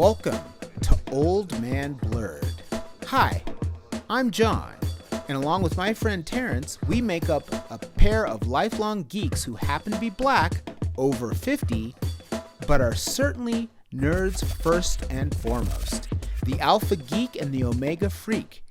Welcome to Old Man Blerd. Hi, I'm John, and along with my friend Terrence, we make up a pair of lifelong geeks who happen to be black, over 50, but are certainly nerds first and foremost. The Alpha Geek and the Omega Freak.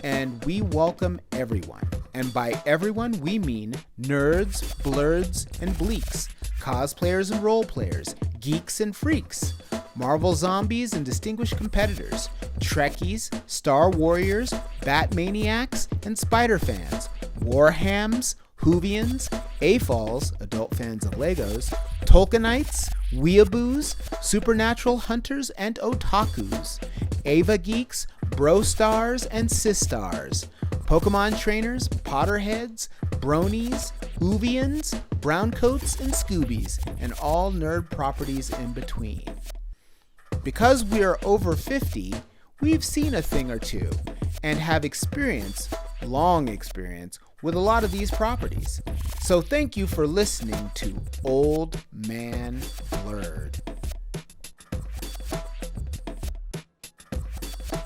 And we welcome everyone. And by everyone, we mean nerds, blerds, and bleaks, cosplayers and role players, geeks and freaks, Marvel zombies and distinguished competitors, Trekkies, Star Warriors, Batmaniacs, and Spider fans, Warhams, Whovians, AFOLs, adult fans of Legos, Tolkienites, Weeaboos, Supernatural hunters and otakus, Ava geeks, Bro stars and Sistars, Pokemon trainers, Potterheads, Bronies, Whovians, Browncoats, and Scoobies, and all nerd properties in between. Because we are over 50, we've seen a thing or two, and have experience, long experience, with a lot of these properties. So thank you for listening to Old Man Blerd.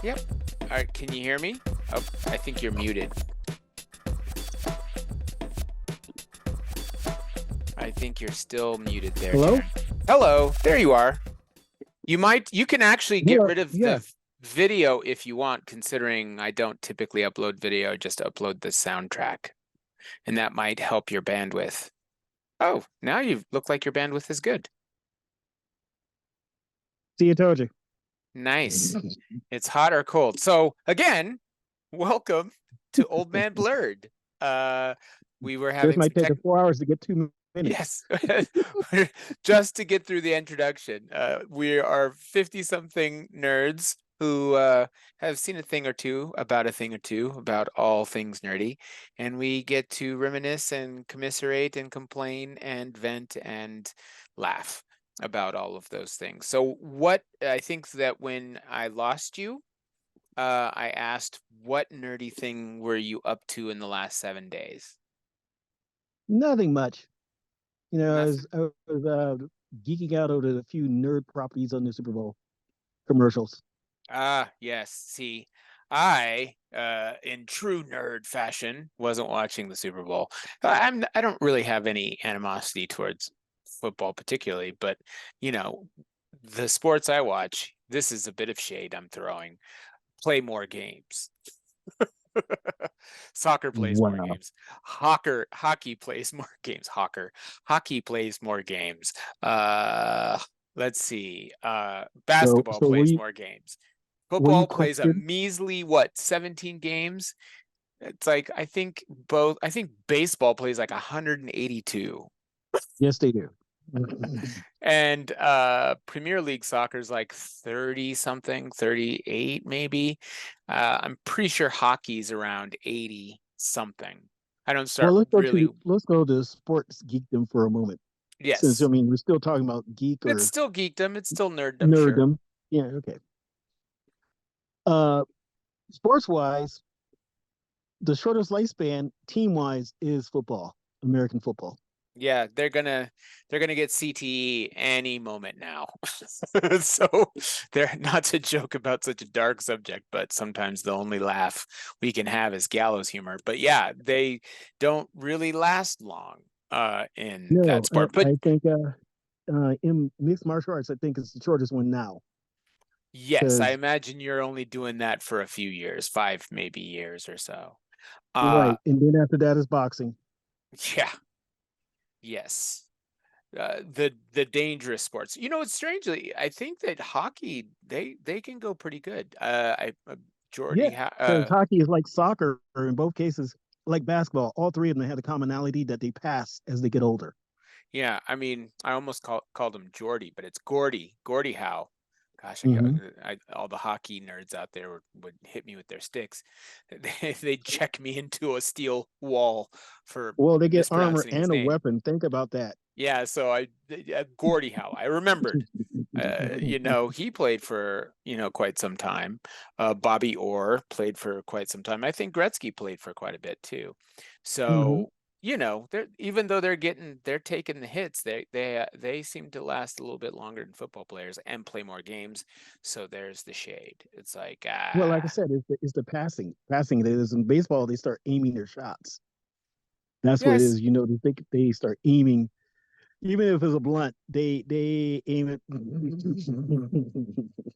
Yep. All right, can you hear me? Oh, I think you're muted. I think you're still muted there. Hello? Darren. Hello. There you are. You can actually get rid of the video if you want, considering I don't typically upload video, just upload the soundtrack. And that might help your bandwidth. Oh, now you look like your bandwidth is good. See, I told you. Nice. It's hot or cold. So again, welcome to Old Man Blerd. We were having This might take 4 hours to get 2 minutes. Yes, just to get through the introduction. We are 50-something nerds who have seen a thing or two about all things nerdy, and we get to reminisce and commiserate and complain and vent and laugh about all of those things. So what I think that when I lost you, I asked, what nerdy thing were you up to in the last 7 days? Nothing much. You know, Nothing. I was geeking out over a few nerd properties on the Super Bowl commercials. Ah, yes. See, I, in true nerd fashion, wasn't watching the Super Bowl. I don't really have any animosity towards football particularly, but you know, the sports I watch, this is a bit of shade I'm throwing. Play more games. Soccer plays more games. Hockey plays more games. Hockey plays more games. Let's see. Basketball plays more games. Football plays a measly 17 games. It's like I think baseball plays like 182. Yes, they do. And Premier League soccer is like 30 something, 38 maybe. I'm pretty sure hockey's around 80 something. I don't start let's go to sports geekdom for a moment. Yes. Since we're still talking about geek or it's still geekdom, it's still nerddom. Sure. Yeah, okay. Sports wise, the shortest lifespan team wise is football, American football. Yeah, they're gonna get CTE any moment now. So they're not to joke about such a dark subject, but sometimes the only laugh we can have is gallows humor. But yeah, they don't really last long in that sport. But I think in mixed martial arts, I think it's the shortest one now. Yes, I imagine you're only doing that for a few years, 5 maybe years or so. Right, and then after that is boxing. Yeah. Yes. The dangerous sports. You know, it's strangely, I think that hockey they can go pretty good. Jordy, hockey is like soccer, or in both cases, like basketball. All three of them have the commonality that they pass as they get older. Yeah, I mean, I almost called him Jordy, but it's Gordie Howe. Gosh, all the hockey nerds out there would hit me with their sticks. They'd check me into a steel wall for. Well, they get armor and a weapon. Think about that. Yeah, so Gordie Howe, I remembered. You know, he played for quite some time. Bobby Orr played for quite some time. I think Gretzky played for quite a bit too. So they're even though they're taking the hits, they seem to last a little bit longer than football players and play more games. So there's the shade. It's like Well, like I said, it's the passing. It is in baseball. They start aiming their shots. That's what it yes, is. They think they start aiming, even if it's a blunt. They aim it.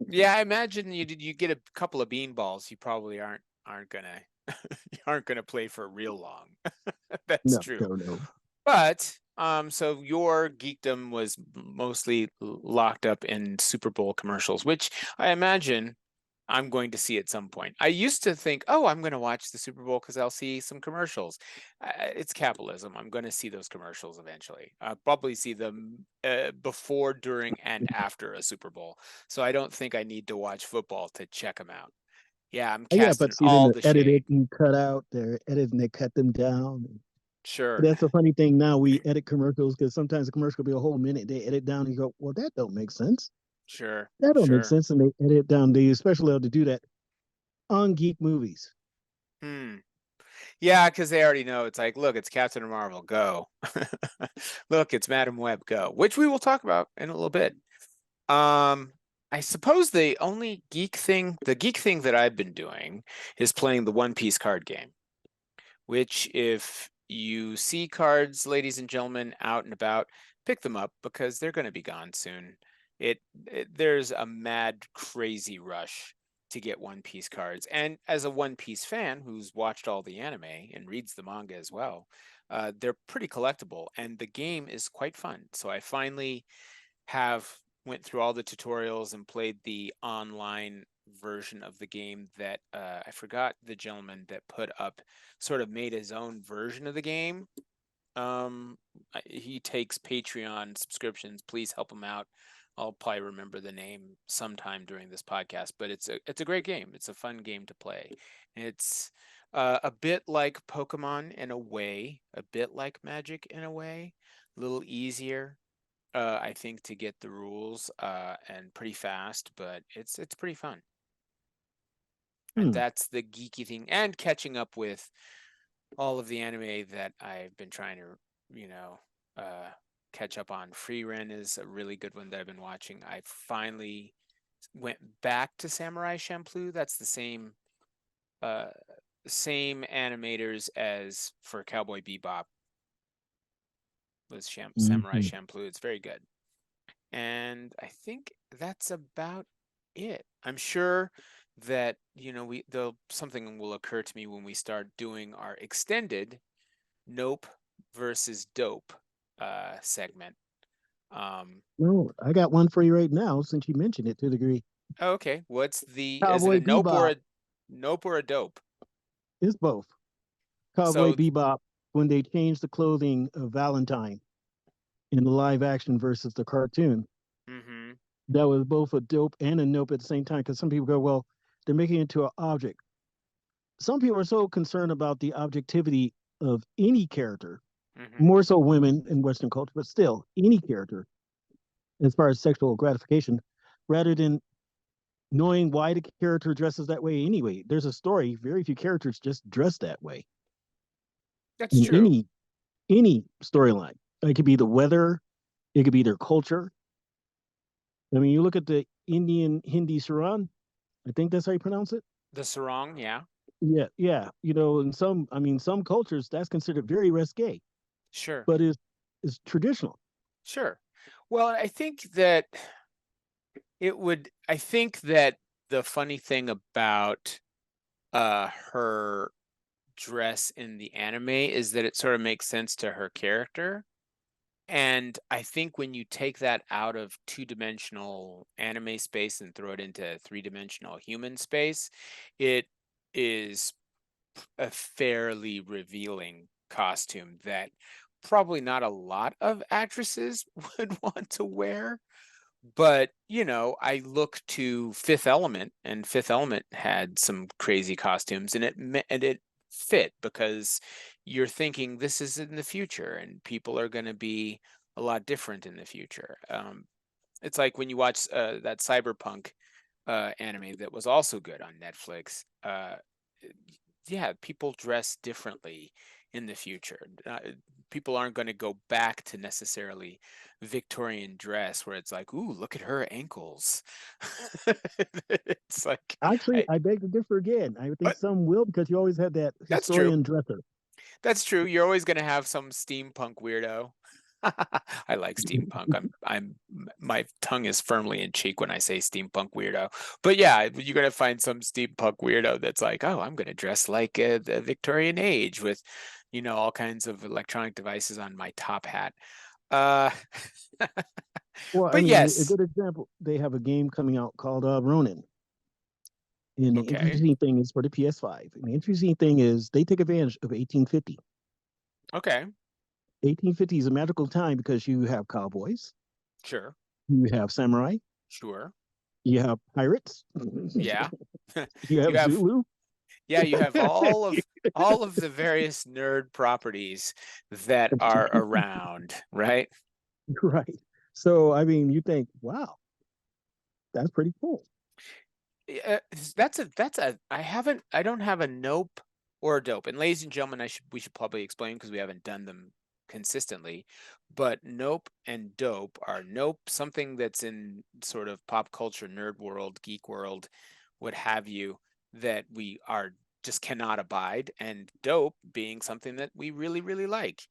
yeah. I imagine you get a couple of bean balls, you probably aren't gonna you aren't gonna play for real long. That's No, true. no, no. But so your geekdom was mostly locked up in Super Bowl commercials, which I imagine I'm going to see at some point. I used to think, oh, I'm going to watch the Super Bowl because I'll see some commercials. It's capitalism. I'm going to see those commercials eventually. I'll probably see them before, during, and after a Super Bowl. So I don't think I need to watch football to check them out. Yeah, I'm Yeah, casting but see, then all they're the shade. edited and cut out. They're edited and they cut them down. Sure, That's the funny thing now. We edit commercials because sometimes a commercial will be a whole minute. They edit down and you go, well, that don't make sense. sure, That don't make sure. sense. And they edit down. They especially love to do that on geek movies. Hmm. Yeah, because they already know it's like, look, it's Captain Marvel, go. Look, it's Madam Web, go, which we will talk about in a little bit. I suppose the geek thing that I've been doing is playing the One Piece card game, which if you see cards, ladies and gentlemen, out and about, pick them up because they're going to be gone soon. There's a mad, crazy rush to get One Piece cards. And as a One Piece fan who's watched all the anime and reads the manga as well, they're pretty collectible and the game is quite fun. So I finally have went through all the tutorials and played the online version of the game that I forgot the gentleman that put up sort of made his own version of the game. He takes Patreon subscriptions. Please help him out. I'll probably remember the name sometime during this podcast, but it's a great game. It's a fun game to play. It's a bit like Pokemon in a way, a bit like Magic in a way, a little easier, I think, to get the rules and pretty fast, but it's pretty fun. And Hmm. that's the geeky thing, and catching up with all of the anime that I've been trying to, uh, catch up on. Free Ren is a really good one that I've been watching. I finally went back to Samurai Champloo. That's the uh, same animators as for Cowboy Bebop was Samurai Mhm. Champloo. It's very good. And I think that's about it. I'm sure that, something will occur to me when we start doing our extended Nope versus Dope segment. No, I got one for you right now since you mentioned it to a degree. Okay, is it Cowboy a Bebop nope or a dope? is both. Cowboy So, Bebop, when they changed the clothing of Valentine in the live action versus the cartoon, mm-hmm, that was both a dope and a nope at the same time. Because some people go, well, they're making it into an object. Some people are so concerned about the objectivity of any character, mm-hmm. more so women in Western culture, but still any character as far as sexual gratification, rather than knowing why the character dresses that way anyway. There's a story, very few characters just dress that way That's in true. any storyline. It could be the weather, it could be their culture. I mean, you look at the Indian Hindi Saran, I think that's how you pronounce it. The sarong, yeah, Yeah, yeah. In some cultures that's considered very risque, sure, but is traditional. sure. Well, I think that the funny thing about her dress in the anime is that it sort of makes sense to her character. And I think when you take that out of two-dimensional anime space and throw it into three-dimensional human space, it is a fairly revealing costume that probably not a lot of actresses would want to wear. But, I look to Fifth Element, and Fifth Element had some crazy costumes, and it fit because you're thinking this is in the future, and people are going to be a lot different in the future. It's like when you watch that Cyberpunk anime that was also good on Netflix. Yeah, people dress differently in the future. People aren't going to go back to necessarily Victorian dress where it's like, ooh, look at her ankles. It's like, Actually, I beg to differ again. I think but some will, because you always have that that's true. historian dresser. That's true. You're always going to have some steampunk weirdo. I like steampunk. My tongue is firmly in cheek when I say steampunk weirdo. But yeah, you're gonna find some steampunk weirdo that's like, oh, I'm gonna dress like the Victorian age with, all kinds of electronic devices on my top hat. Uh, Well, I but mean, a yes, good example, they have a game coming out called Ronin. And the okay, interesting thing is for the PS5. And the interesting thing is they take advantage of 1850. okay, 1850 is a magical time because you have cowboys, sure, you have samurai, sure, you have pirates, yeah. you You have have, Zulu. yeah, you have all of the various nerd properties that are around, right? Right. So, I mean, you think, wow, that's pretty cool. I don't have a nope or a dope. And ladies and gentlemen, we should probably explain because we haven't done them consistently. But nope and dope are nope, something that's in sort of pop culture, nerd world, geek world, what have you, that we are just cannot abide, and dope being something that we really, really like.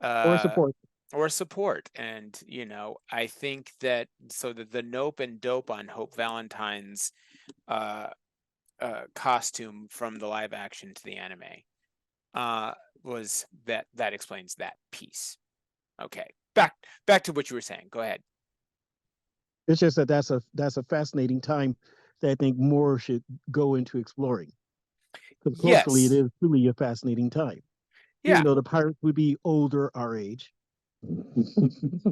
Or Uh, support. or support. And I think that so the nope and dope on Hope Valentine's uh costume from the live action to the anime was that explains that piece. Okay, back to what you were saying. Go ahead. It's just that that's a fascinating time that I think more should go into exploring. Because culturally, it Yes, is truly a fascinating time. Even yeah, though the pirates would be older our age.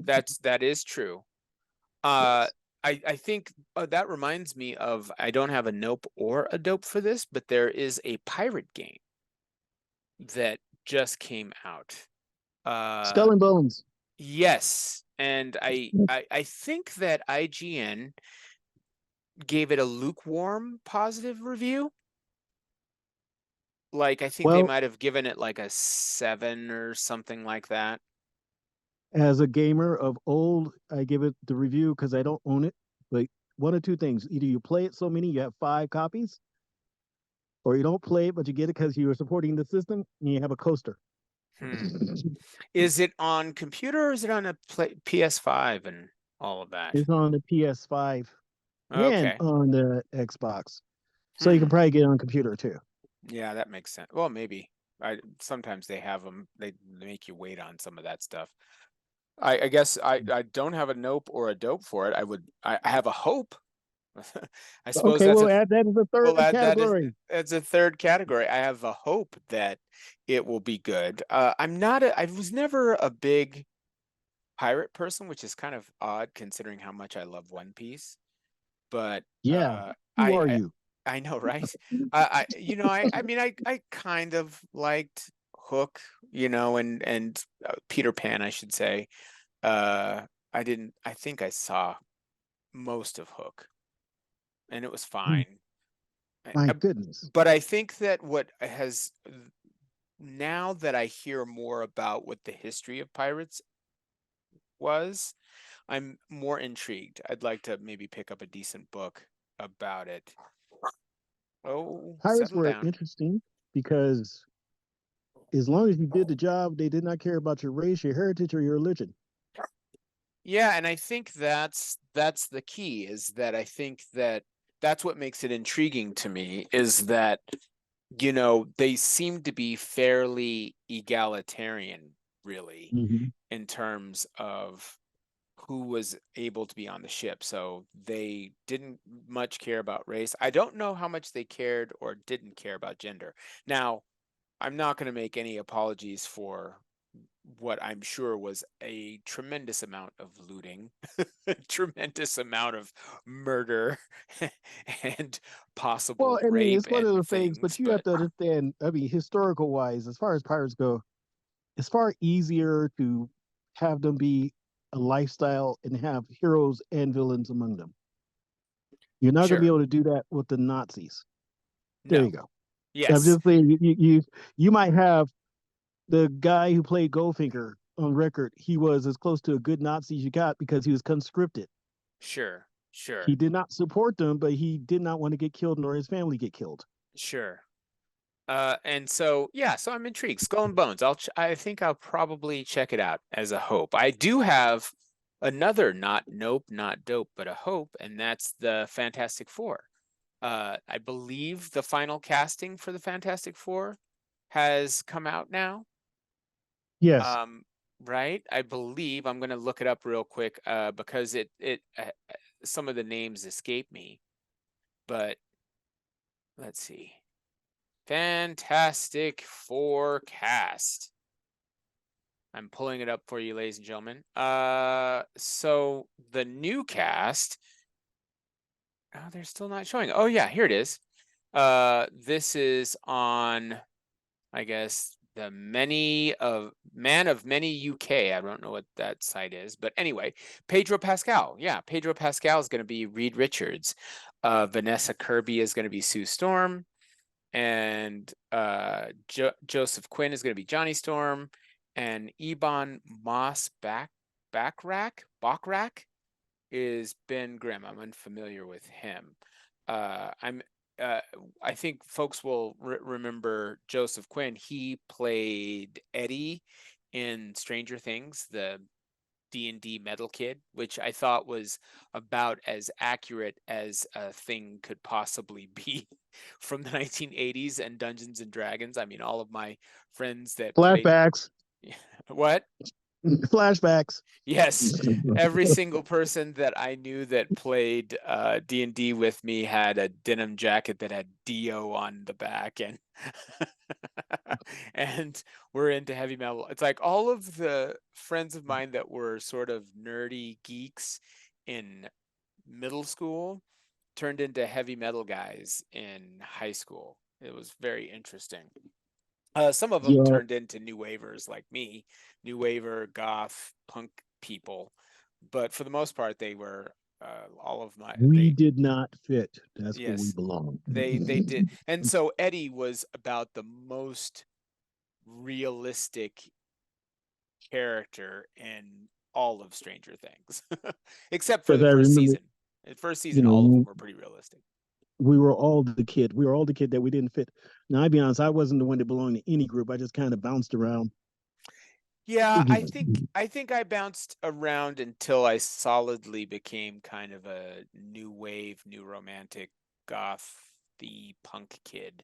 that is true. uh Yes. I think that reminds me of, I don't have a nope or a dope for this, but there is a pirate game that just came out. Skull and Bones. Yes, and I think that IGN gave it a lukewarm positive review. Like, I think they Well, might have given it like a 7 or something like that. as a gamer of old, I give it the review because I don't own it. But one of two things: either you play it so many you have 5 copies, or you don't play it but you get it because you are supporting the system and you have a coaster. Hmm. Is it on computer or is it on a PS5 and all of that? It's on the PS5 and Okay. on the Xbox, so you can Hmm. probably get it on computer too. Yeah, that makes sense. Well, maybe. Sometimes they have them. They make you wait on some of that stuff. I guess I don't have a nope or a dope for it. I have a hope. I suppose Okay, that's we'll a add that as a we'll third add that category. as a third category. I have a hope that it will be good. I was never a big pirate person, which is kind of odd considering how much I love One Piece. But Yeah, who are I you? I know, right? I mean, I kind of liked Hook, and Peter Pan, I should say. Uh, I didn't. I think I saw most of Hook, and it was fine. My goodness. But I think that what has now that I hear more about what the history of pirates was, I'm more intrigued. I'd like to maybe pick up a decent book about it. Oh, Pirates settle were down. interesting because as long as you did the job, they did not care about your race, your heritage, or your religion. Yeah, and I think that's the key, is that I think that that's what makes it intriguing to me, is that they seem to be fairly egalitarian, really, Mhm. in terms of who was able to be on the ship. So they didn't much care about race. I don't know how much they cared or didn't care about gender. Now, I'm not going to make any apologies for what I'm sure was a tremendous amount of looting, a tremendous amount of murder, and Well, possible I mean, rape it's one of and the things, things. but you have But to understand. I mean, historical wise, as far as pirates go, it's far easier to have them be a lifestyle and have heroes and villains among them. You're not going to be sure, able to do that with the Nazis. There no, you go. I'm yes, just saying, you might have The guy who played Goldfinger on record, he was as close to a good Nazi as you got because he was conscripted. Sure, sure, He did not support them, but he did not want to get killed nor his family get killed. sure. And so yeah, so I'm intrigued. Skull and Bones. I think I'll probably check it out as a hope. I do have another not nope, not dope, but a hope, and that's the Fantastic Four. I believe the final casting for the Fantastic Four has come out now. Yes. Right? I believe I'm going to look it up real quick because some of the names escape me. But let's see. Fantastic Four cast. I'm pulling it up for you, ladies and gentlemen. So the new cast. Oh, they're still not showing. Oh yeah, here it is. This is on, I guess, the Man of Many UK. I don't know what that site is, but anyway, Pedro Pascal. Yeah, Pedro Pascal is going to be Reed Richards. Vanessa Kirby is going to be Sue Storm, and Joseph Quinn is going to be Johnny Storm, and Ebon Moss Backrack is Ben Grimm. I'm unfamiliar with him. I think folks will remember Joseph Quinn. He played Eddie in Stranger Things, the D&D metal kid, which I thought was about as accurate as a thing could possibly be from the 1980s and Dungeons and Dragons. I mean, all of my friends that Flashbacks. What? Flashbacks. Yes, every single person that I knew that played D&D with me had a denim jacket that had Dio on the back, and and we're into heavy metal. It's like all of the friends of mine that were sort of nerdy geeks in middle school turned into heavy metal guys in high school. It was very interesting. Some of them turned into new wavers like me, new waver, goth, punk people, but for the most part, they were all of my. We did not fit. That's where we Yes, belong. they did, and so Eddie was about the most realistic character in all of Stranger Things, except for the first season. The first season, all of them were pretty realistic. We were all the kid. We were all the kid that we didn't fit. Now, I'll be honest, I wasn't the one that belonged to any group. I just kind of bounced around. Yeah, I think I bounced around until I solidly became kind of a new wave, new romantic, gothy punk kid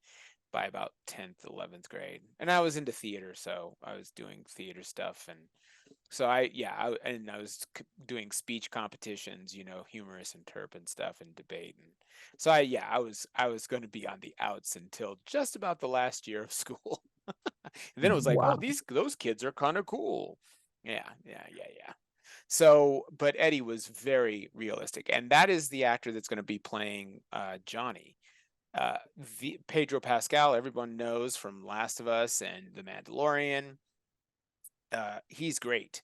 by about 10th, 11th grade. And I was into theater, so I was doing theater stuff, and so I was doing speech competitions, humorous and terp and stuff, and debate, and so I was going to be on the outs until just about the last year of school. And then it was like, Wow. oh, those kids are kind of cool. Yeah. So, but Eddie was very realistic, and that is the actor that's going to be playing Johnny. Pedro Pascal, everyone knows from Last of Us and The Mandalorian. He's great.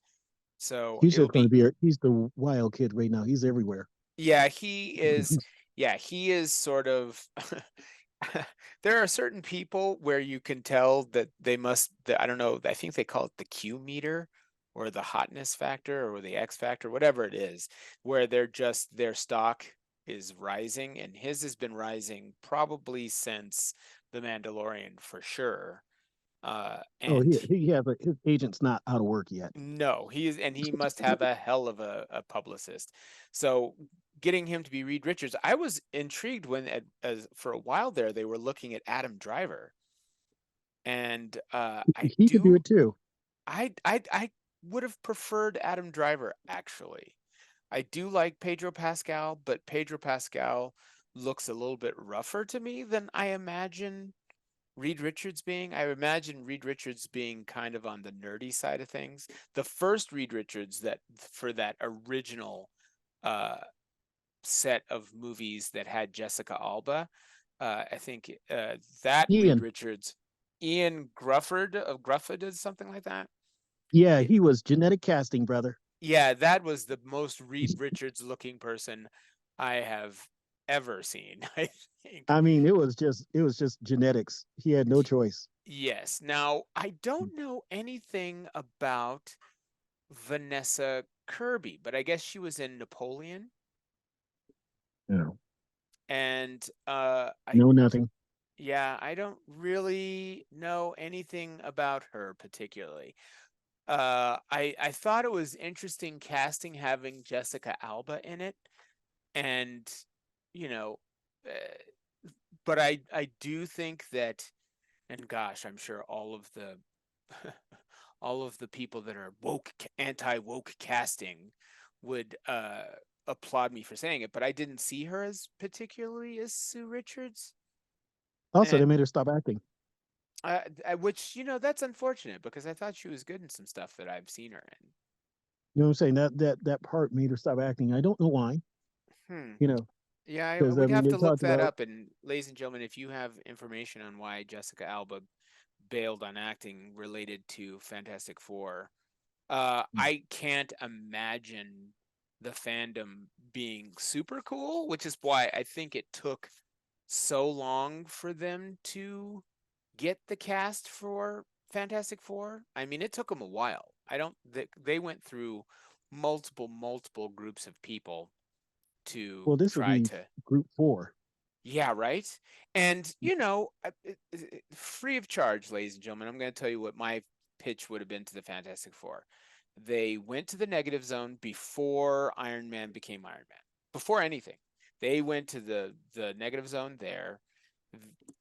So he's just going to be. He's the wild kid right now. He's everywhere. Yeah, he is. Yeah, he is sort of. There are certain people where you can tell that they I don't know, I think they call it the Q meter or the hotness factor or the X factor, whatever it is, where their stock is rising, and his has been rising probably since The Mandalorian for sure. And his agent's not out of work yet. No, he must have a hell of a publicist. So getting him to be Reed Richards, I was intrigued when for a while there they were looking at Adam Driver, and he could do it too. I would have preferred Adam Driver, actually. I do like Pedro Pascal, but Pedro Pascal looks a little bit rougher to me than I imagine Reed Richards being. I imagine Reed Richards being kind of on the nerdy side of things. The first Reed Richards for that original set of movies that had Jessica Alba, I think that Reed Richards, Ian Grufford of Grufford is something like that. Yeah, he was genetic casting, brother. Yeah, that was the most Reed Richards looking person I have ever seen, I think. I mean, it was just genetics. He had no choice. Yes. Now, I don't know anything about Vanessa Kirby, but I guess she was in Napoleon. No, And no, nothing. yeah, I don't really know anything about her particularly. I thought it was interesting casting having Jessica Alba in it, and you know, but I do think that, and gosh, I'm sure all of the all of the people that are anti-woke casting would applaud me for saying it, but I didn't see her as particularly as Sue Richards. Also, they And made her stop acting. which, that's unfortunate because I thought she was good in some stuff that I've seen her in. You know what I'm saying? That part made her stop acting. I don't know why. Hmm. You know, Yeah, because I we'd mean have they to look talked that about. up. And ladies and gentlemen, if you have information on why Jessica Alba bailed on acting related to Fantastic Four, I can't imagine the fandom being super cool, which is why I think it took so long for them to get the cast for Fantastic Four. I mean, it took them a while. I don't. They went through multiple groups of people to Well, this would try be to. Group 4. Yeah, right. And free of charge, ladies and gentlemen, I'm going to tell you what my pitch would have been to the Fantastic Four. They went to the negative zone before Iron Man became Iron Man. Before anything, they went to the negative zone there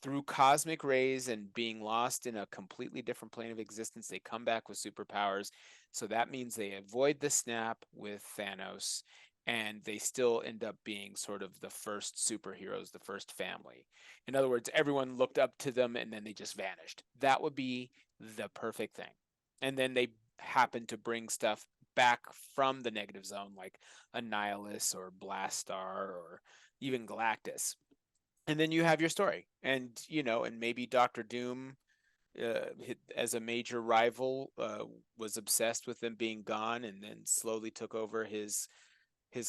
through cosmic rays and being lost in a completely different plane of existence. They come back with superpowers. So that means they avoid the snap with Thanos, and they still end up being sort of the first superheroes, the first family. In other words, everyone looked up to them and then they just vanished. That would be the perfect thing. And then they happen to bring stuff back from the negative zone, like Annihilus or Blastar or even Galactus. And then you have your story. And maybe Doctor Doom, as a major rival, was obsessed with them being gone, and then slowly took over his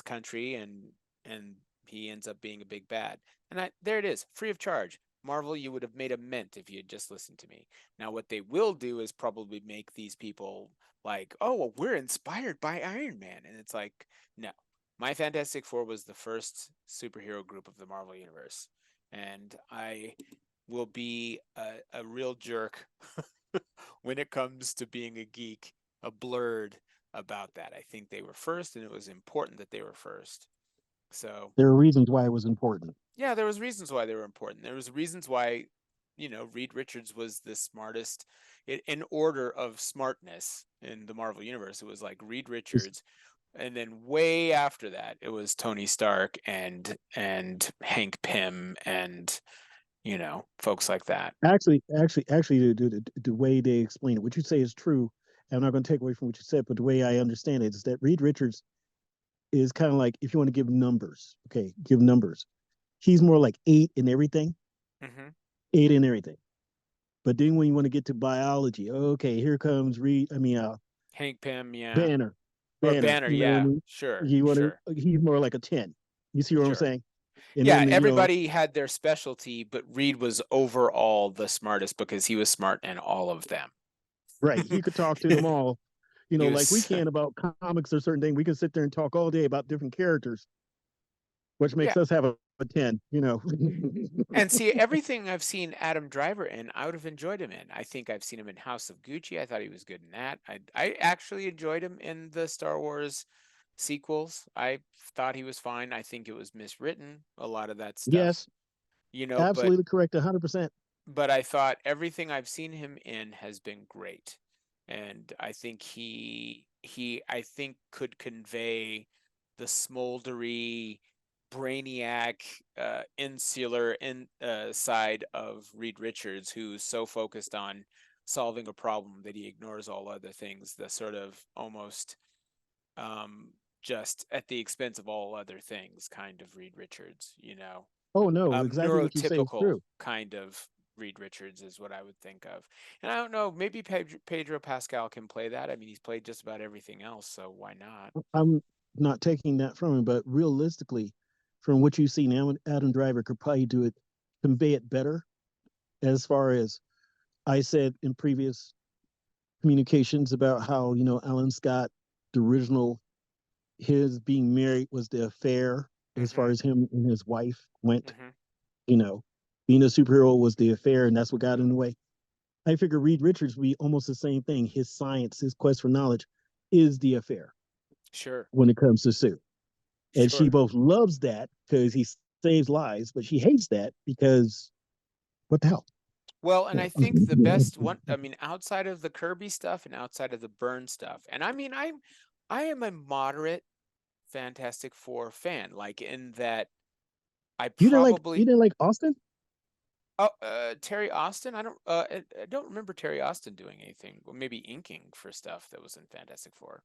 country, and he ends up being a big bad. And there it is, free of charge. Marvel, you would have made a mint if you had just listened to me. Now, what they will do is probably make these people like, oh, well, we're inspired by Iron Man. And it's like, no. My Fantastic Four was the first superhero group of the Marvel Universe. And I will be a real jerk when it comes to being a geek, a blerd about that. I think they were first, and it was important that they were first. So There are reasons why it was important. yeah, there was reasons why they were important. There was reasons why, Reed Richards was the smartest in order of smartness in the Marvel universe. It was like Reed It's Richards, and then way after that, it was Tony Stark and Hank Pym and folks like that. actually, the way they explain it, what you say is true. I'm not going to take away from what you said, but the way I understand it is that Reed Richards is kind of like, if you want to give numbers, okay, give numbers. He's more like 8 in everything, Mm-hmm. 8 in everything. But then when you want to get to biology, okay, here comes Hank Pym, yeah, Banner, or Banner. Banner, You know what I yeah, mean? sure, You want to, sure, he's more like a 10. You see what I'm sure. saying? And Yeah, then everybody had their specialty, but Reed was overall the smartest because he was smart in all of them. right, he could talk to them all. He Like we was, can about comics or certain things. We can sit there and talk all day about different characters, which yeah. makes us have a 10. And see, everything I've seen Adam Driver in, I would have enjoyed him in. I think I've seen him in House of Gucci. I thought he was good in that. I actually enjoyed him in the Star Wars sequels. I thought he was fine. I think it was miswritten, a lot of that stuff, Yes, but absolutely correct, 100%. I thought everything I've seen him in has been great. And I think he I think could convey the smoldery brainiac, insular side of Reed Richards, who's so focused on solving a problem that he ignores all other things, the sort of almost just at the expense of all other things kind of Reed Richards, Oh no, exactly what you say is neurotypical true. kind of Reed Richards is what I would think of. And I don't know, maybe Pedro Pascal can play that. I mean, he's played just about everything else, so why not? I'm not taking that from him, but realistically, from what you see now, Adam Driver could probably do it, convey it better as far as I said in previous communications about how, Alan Scott, the original, his being married was the affair as far Mm-hmm. as him and his wife went. Mm-hmm. You know, being a superhero was the affair, and that's what got in the way. I figure Reed Richards would be almost the same thing. His science, his quest for knowledge is the affair Sure. when it comes to Sue. And she Sure. both loves that because he saves lives, but she hates that because what the hell? Well, and You I think the know? best one, I mean, outside of the Kirby stuff and outside of the Byrne stuff, and I mean, I am a moderate Fantastic Four fan, like in that I You probably didn't like Austin? oh Terry Austin. I don't remember Terry Austin doing anything. Well, maybe inking for stuff that was in Fantastic Four.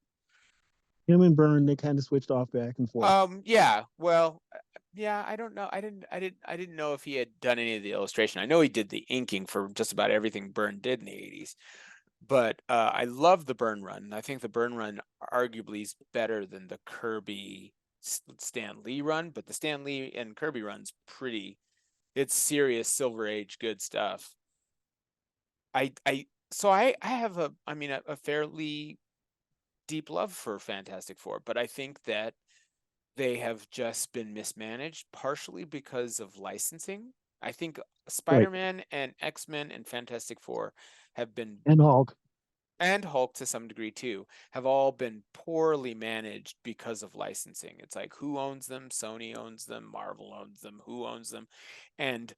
Him and Byrne, they kind of switched off back and forth. Yeah, well, yeah, I don't know. I didn't know if he had done any of the illustration. I know he did the inking for just about everything Byrne did in the 80s. But I love the Byrne run. I think the Byrne run arguably is better than the Kirby Stan Lee run, but the Stan Lee and Kirby run's it's serious Silver Age good stuff. I have a fairly deep love for Fantastic Four, but I think that they have just been mismanaged partially because of licensing. I think Right. Spider-Man and X-Men and Fantastic Four have been, And Hulk. and Hulk to some degree too, have all been poorly managed because of licensing. It's like, who owns them? Sony owns them, Marvel owns them, who owns them? And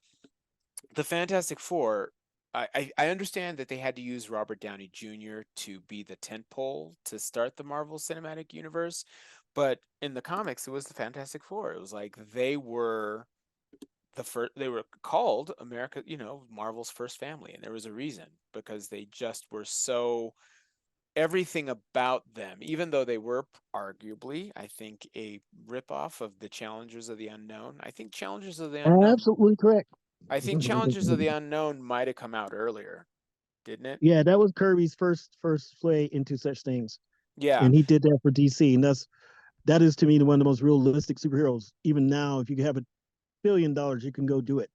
the Fantastic Four, I understand that they had to use Robert Downey Jr. to be the tentpole to start the Marvel Cinematic Universe, but in the comics, it was the Fantastic Four. It was like they were called America, Marvel's first family, and there was a reason, because they just were so, everything about them, even though they were arguably, I think, a ripoff of the Challengers of the Unknown. Absolutely correct. I think Challengers of the Unknown might have come out earlier, didn't it? Yeah, that was Kirby's first play into such things, Yeah. and he did that for DC, and that is to me one of the most realistic superheroes. Even now, if you have $1 billion, you can go do it.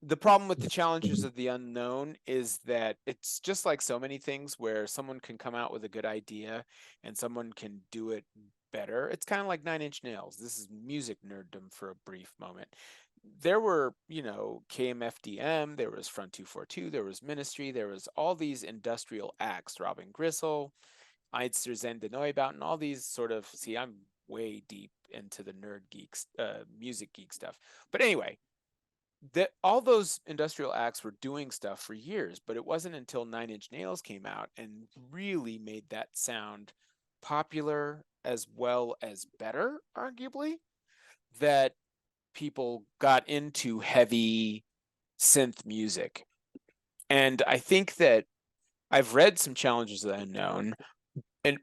The problem with the Challengers of the Unknown is that it's just like so many things where someone can come out with a good idea and someone can do it better. It's kind of like Nine Inch Nails. This is music nerddom for a brief moment. There were, KMFDM, there was Front 242, there was Ministry, there was all these industrial acts, Robin Gristle, Einster Zen Neubaut, and all these sort of, see, I'm way deep into the nerd geeks, music geek stuff. But anyway, that all those industrial acts were doing stuff for years, but it wasn't until Nine Inch Nails came out and really made that sound popular as well as better, arguably, that people got into heavy synth music. And I think that I've read some Challenges of the Unknown,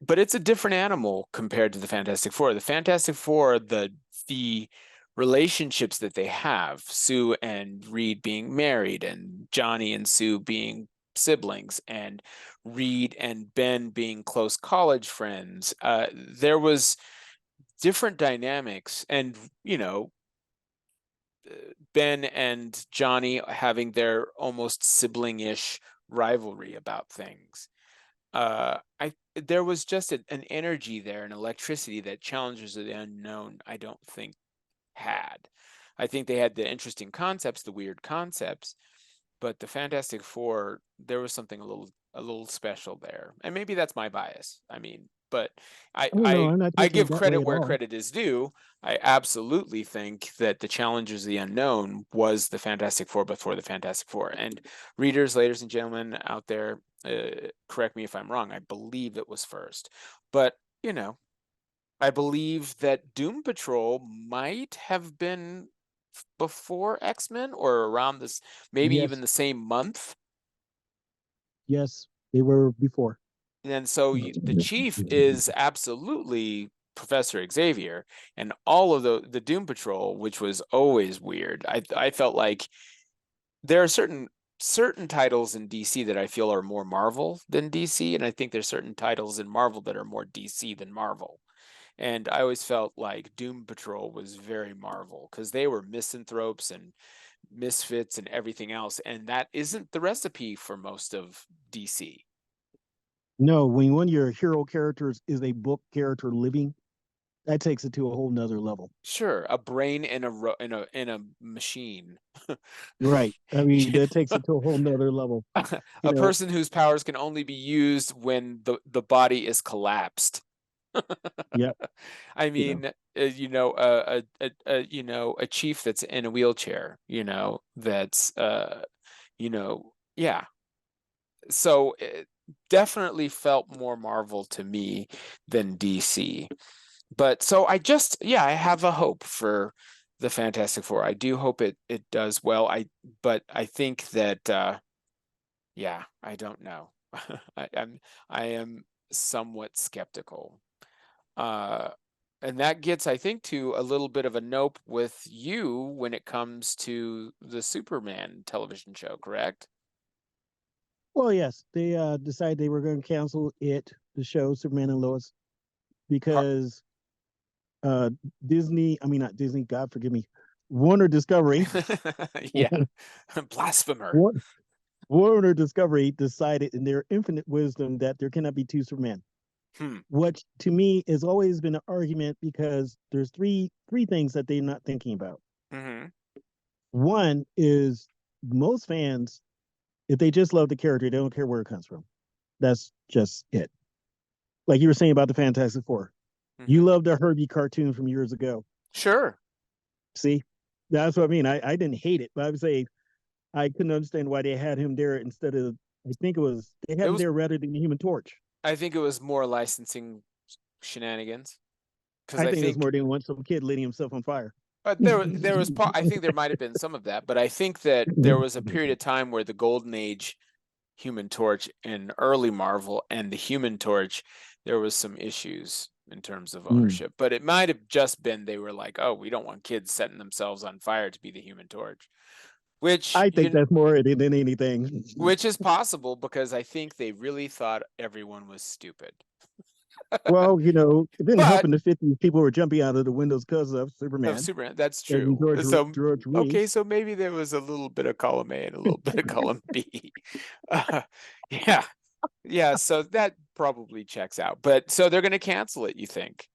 but it's a different animal compared to the Fantastic Four. The Fantastic Four, the relationships that they have, Sue and Reed being married, and Johnny and Sue being siblings, and Reed and Ben being close college friends. There was different dynamics, and Ben and Johnny having their almost sibling-ish rivalry about things. I There was just an energy there, an electricity that Challengers of the Unknown I don't think had. I think they had the interesting concepts, the weird concepts, but the Fantastic Four, there was something a little special there, and maybe that's my bias. I mean, but I I don't know. I I'm not I taking it give that way credit at where all. credit is due. I absolutely think that the Challengers of the Unknown was the Fantastic Four before the Fantastic Four. And readers, ladies and gentlemen out there, correct me if I'm wrong. I believe it was first, but I believe that Doom Patrol might have been before X-Men or around this, maybe even Yes, the same month. yes, they were before. And so the Chief is absolutely Professor Xavier, and all of the Doom Patrol, which was always weird. I felt like there are certain titles in DC that I feel are more Marvel than DC, and I think there's certain titles in Marvel that are more DC than Marvel. And I always felt like Doom Patrol was very Marvel because they were misanthropes and misfits and everything else. And that isn't the recipe for most of DC. No, when one of your hero characters is a book character living, that takes it to a whole nother level. Sure, a brain in a machine. Right. I mean, You that takes know? it to a whole nother level. You A know, person whose powers can only be used when the body is collapsed. yeah, I you know. mean, a chief that's in a wheelchair, that's yeah. So it definitely felt more Marvel to me than DC. But so I have a hope for the Fantastic Four. I do hope it does well. But I think that I don't know. I am somewhat skeptical. Uh, and that gets, I think, to a little bit of a nope with you when it comes to the Superman television show, correct? Well, yes, they decided they were going to cancel the show Superman and Lois, Har- because uh Disney, I mean not Disney, God forgive me, Warner Discovery, Yeah, blasphemer. War- Warner Discovery decided in their infinite wisdom that there cannot be two Superman. Hmm. Which to me has always been an argument, because there's three things that they're not thinking about. Mm-hmm. One is, most fans, if they just love the character, they don't care where it comes from. That's just it. Like you were saying about the Fantastic Four. You Mm-hmm. love the Herbie cartoon from years ago. Sure. See, that's what I mean. I didn't hate it, but I would say I couldn't understand why they had him there instead of, I think it was, they It had him was. there rather than the Human Torch. I think it was more licensing shenanigans because I I think it was think more they want some kid lighting himself on fire. I think there might have been some of that, but I think that there was a period of time where the golden age Human Torch in early Marvel and the Human Torch, there was some issues in terms of Mm. ownership. But it might have just been they were like, oh, we don't want kids setting themselves on fire to be the Human Torch, which I think that's more than anything. which is possible because I think they really thought everyone was stupid. Well, it didn't help But in the 50s. People were jumping out of the windows because of of Superman Superman, that's and true. So George okay, Reeves. so maybe there was a little bit of column A and a little bit of column B. Uh, yeah, yeah. So that probably checks out. But so they're going to cancel it, you think?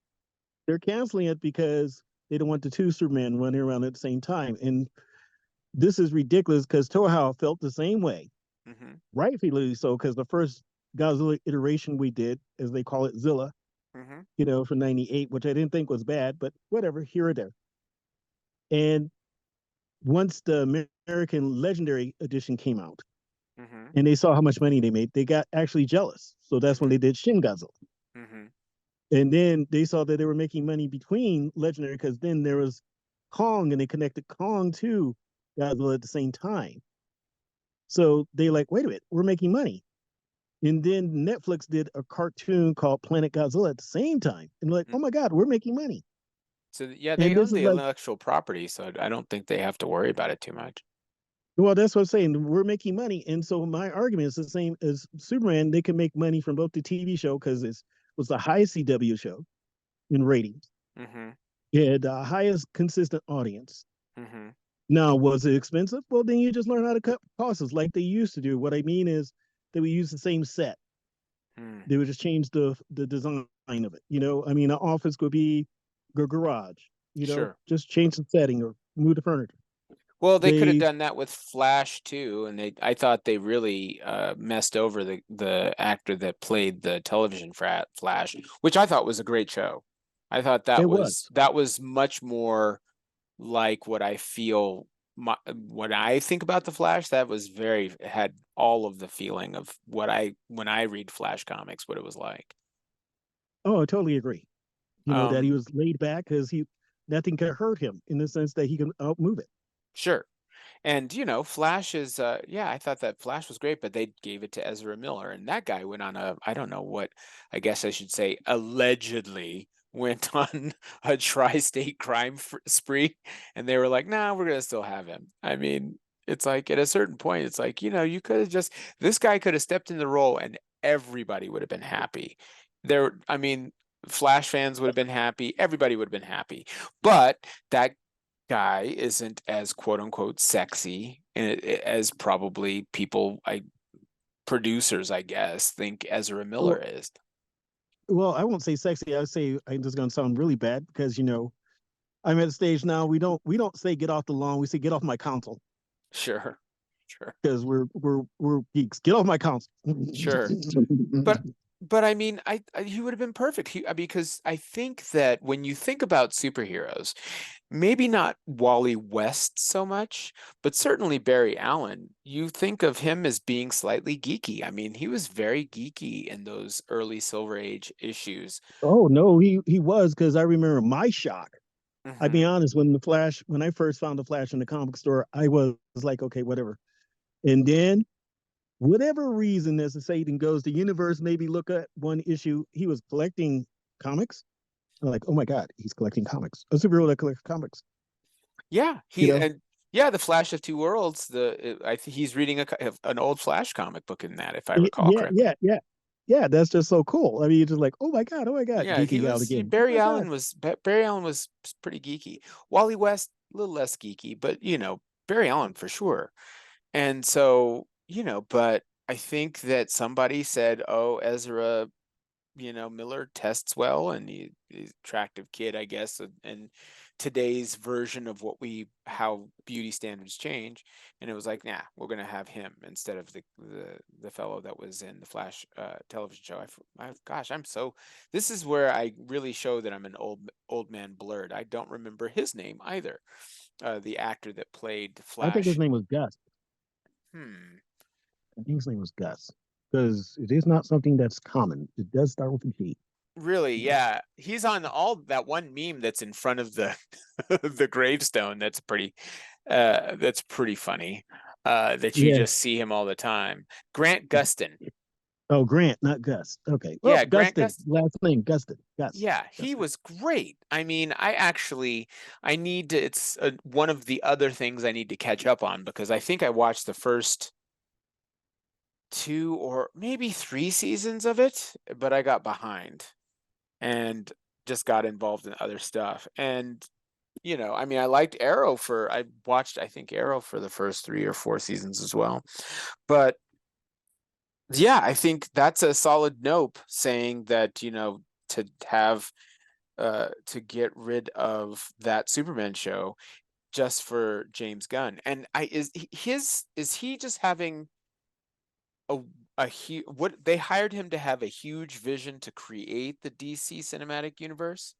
They're canceling it because they don't want the two Superman running around at the same time. And this is ridiculous, because Toho felt the same way, Mm-hmm. rightfully so, because the first Godzilla iteration we did, as they call it, Zilla, Mm-hmm. for 98, which I didn't think was bad, but whatever, here or there. And once the American Legendary Edition came out Mm-hmm. and they saw how much money they made, they got actually jealous. So that's when Mm-hmm. they did Shin Godzilla. Mm-hmm. And then they saw that they were making money between Legendary, because then there was Kong, and they connected Kong to Godzilla at the same time. So they like, wait a minute, we're making money. And then Netflix did a cartoon called Planet Godzilla at the same time. And like, oh my God, we're making money. So yeah, they And this own is the like, intellectual property, so I don't think they have to worry about it too much. well, that's what I'm saying. We're making money. And so my argument is the same as Superman. They can make money from both the TV show, because it was the highest CW show in ratings. Mm-hmm. It had the highest consistent audience. Mm-hmm. Now, was it expensive? Well, then you just learn how to cut costs like they used to do. What I mean is that we use the same set. Mm. They would just change the design of it. I mean, an office could be a garage. Sure. Just change the setting or move the furniture. Well, they could have They done that with Flash too, and I thought they really messed over the actor that played the television Flash, which I thought was a great show. I thought It was. that was much more like what I feel when I think about the Flash. That was had all of the feeling of what when I read Flash comics, what it was like. Oh, I totally agree. That he Um, was laid back because he nothing could hurt him, in the sense that he can outmove it. sure. And Flash is I thought that Flash was great, but they gave it to Ezra Miller, and that guy went on I don't know what, I guess I should say allegedly went on a tri-state crime spree, and they were like, "Nah, we're gonna still have him." I mean, it's like at a certain point, it's like, you could have this guy could have stepped in the role and everybody would have been happy. I mean, Flash fans would have been happy. Everybody would have been happy. But that guy isn't as quote unquote sexy as probably people, producers, I guess, think Ezra Miller is. Well, I won't say sexy. I would say I'm just going to sound really bad because I'm at a stage now. We don't say get off the lawn. We say get off my console Sure, sure, because we're geeks. Get off my console. sure. But I mean, he would have been perfect. Because I think that when you think about superheroes, maybe not Wally West so much, but certainly Barry Allen, you think of him as being slightly geeky. I mean, he was very geeky in those early Silver Age issues. Oh no, he was, because I remember my shock. I'll be Mhm. honest, when I first found the Flash in the comic store, I was like, okay, whatever. And then whatever reason, as the Satan goes, the universe maybe look at one issue. He was collecting comics. I'm like, oh my God, he's collecting comics. A superhero that collects comics. Yeah, You know? the Flash of Two Worlds. I think he's reading an old Flash comic book in that, if I recall correctly. Yeah. That's just so cool. I mean, you're just like, oh my God, Yeah, geeky out again. Oh Barry my God. Allen was pretty geeky. Wally West, a little less geeky, but Barry Allen for sure. And so, but I think that somebody said, "Oh, Ezra, Miller tests well, and he's an attractive kid, I guess." And today's version of how beauty standards change, and it was like, nah, we're gonna have him instead of the fellow that was in the Flash television show. Gosh, this is where I really show that I'm an old man Blerd. I don't remember his name either. The actor that played I think his Flash. name was Gus. Hmm. I think his name was Gus, because it is not something that's common. It does start with a G. Really, yeah. He's on all that one meme that's in front of the the gravestone. That's pretty funny. That you Yeah. just see him all the time. Grant Gustin. Oh, Grant, not Gus. Okay. Well, Yeah, Grant Gustin, Gustin. last name Gustin. Gus. Yeah, he Gustin. was great. I mean, I need to, it's one of the other things I need to catch up on, because I think I watched the first 2 or maybe 3 seasons of it, but I got behind and just got involved in other stuff. And I mean, I watched, I think, Arrow for the first 3 or 4 seasons as well. But yeah, I think that's a solid nope, saying that, to have to get rid of that Superman show just for James Gunn. And is he just having what they hired him to have a huge vision to create the DC cinematic universe?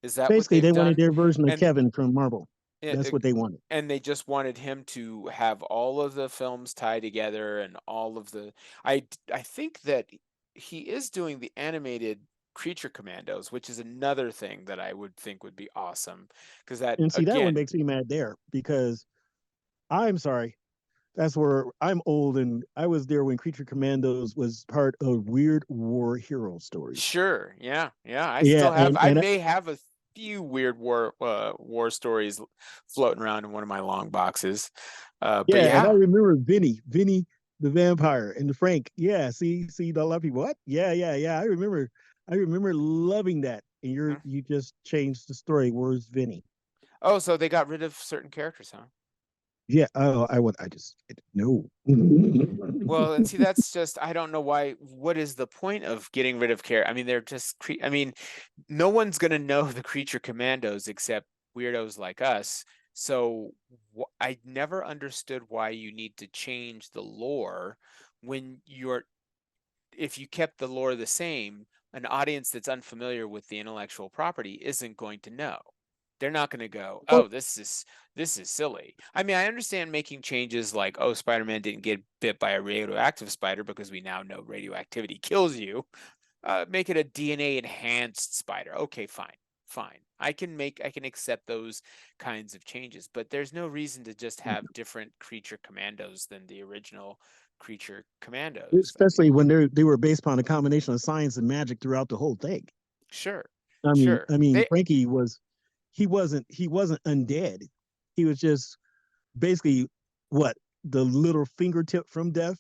Is that what Basically, they've they wanted done? their version of And Kevin from Marvel. That's it, what they wanted. and they just wanted him to have all of the films tie together, and all of the I think that he is doing the animated Creature Commandos, which is another thing that I would think would be awesome, because that, And see, that one again, makes me mad there, because I'm sorry. That's where I'm old, and I was there when Creature Commandos was part of Weird War Hero Stories. sure, yeah, Yeah, I may have a few weird war stories floating around in one of my long boxes. But and I yeah. remember Vinny the vampire, and Frank. Yeah, see, a lot of people. What? Yeah. I remember loving that. And you just changed the story. Where's Vinny? Oh, so they got rid of certain characters, huh? Yeah. Oh, I just no. Well, and see, that's just, I don't know why. What is the point of getting rid of I mean, they're just I mean, no one's gonna know the Creature Commandos except weirdos like us. So I never understood why you need to change the lore when if you kept the lore the same, an audience that's unfamiliar with the intellectual property isn't going to know. They're not going to go, Well, "Oh, this is silly." I mean, I understand making changes like, "Oh, Spider-Man didn't get bit by a radioactive spider because we now know radioactivity kills you." Make it a DNA enhanced spider. Okay, fine. I can accept those kinds of changes, but there's no reason to just have different Creature Commandos than the original Creature Commandos. I mean, especially when they were based upon a combination of science and magic throughout the whole thing. sure, I mean, sure. I mean, They Frankie he wasn't undead. He was just basically what, the little fingertip from death,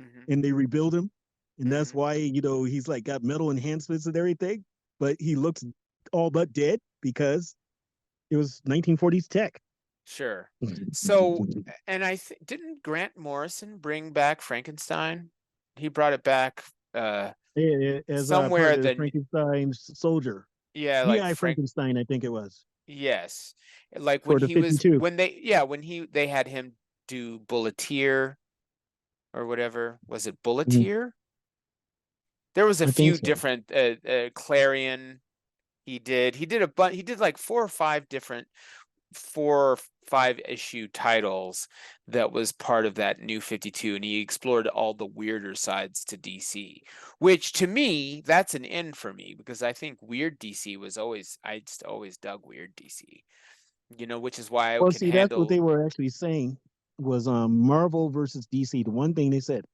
Mhm, and they rebuild him, and that's mhm. why he's like got metal enhancements and everything. but he looks all but dead because it was 1940s tech. Sure. So, and didn't Grant Morrison bring back Frankenstein? He brought it back As somewhere part of the Frankenstein's soldier. yeah, like G.I. Frankenstein, I think it was. yes. Like when For the he was 52. when they had him do Bulleteer or whatever. Was it Bulleteer? There was a I think few so. different Clarion. He did a bunch. He did like 4 or 5 issue titles that was part of that new 52, and he explored all the weirder sides to DC, which to me that's an in for me, because I think weird DC was always, I just always dug weird DC, which is why I Well, can see, that's what handle. they were actually saying was Marvel versus DC. The one thing they said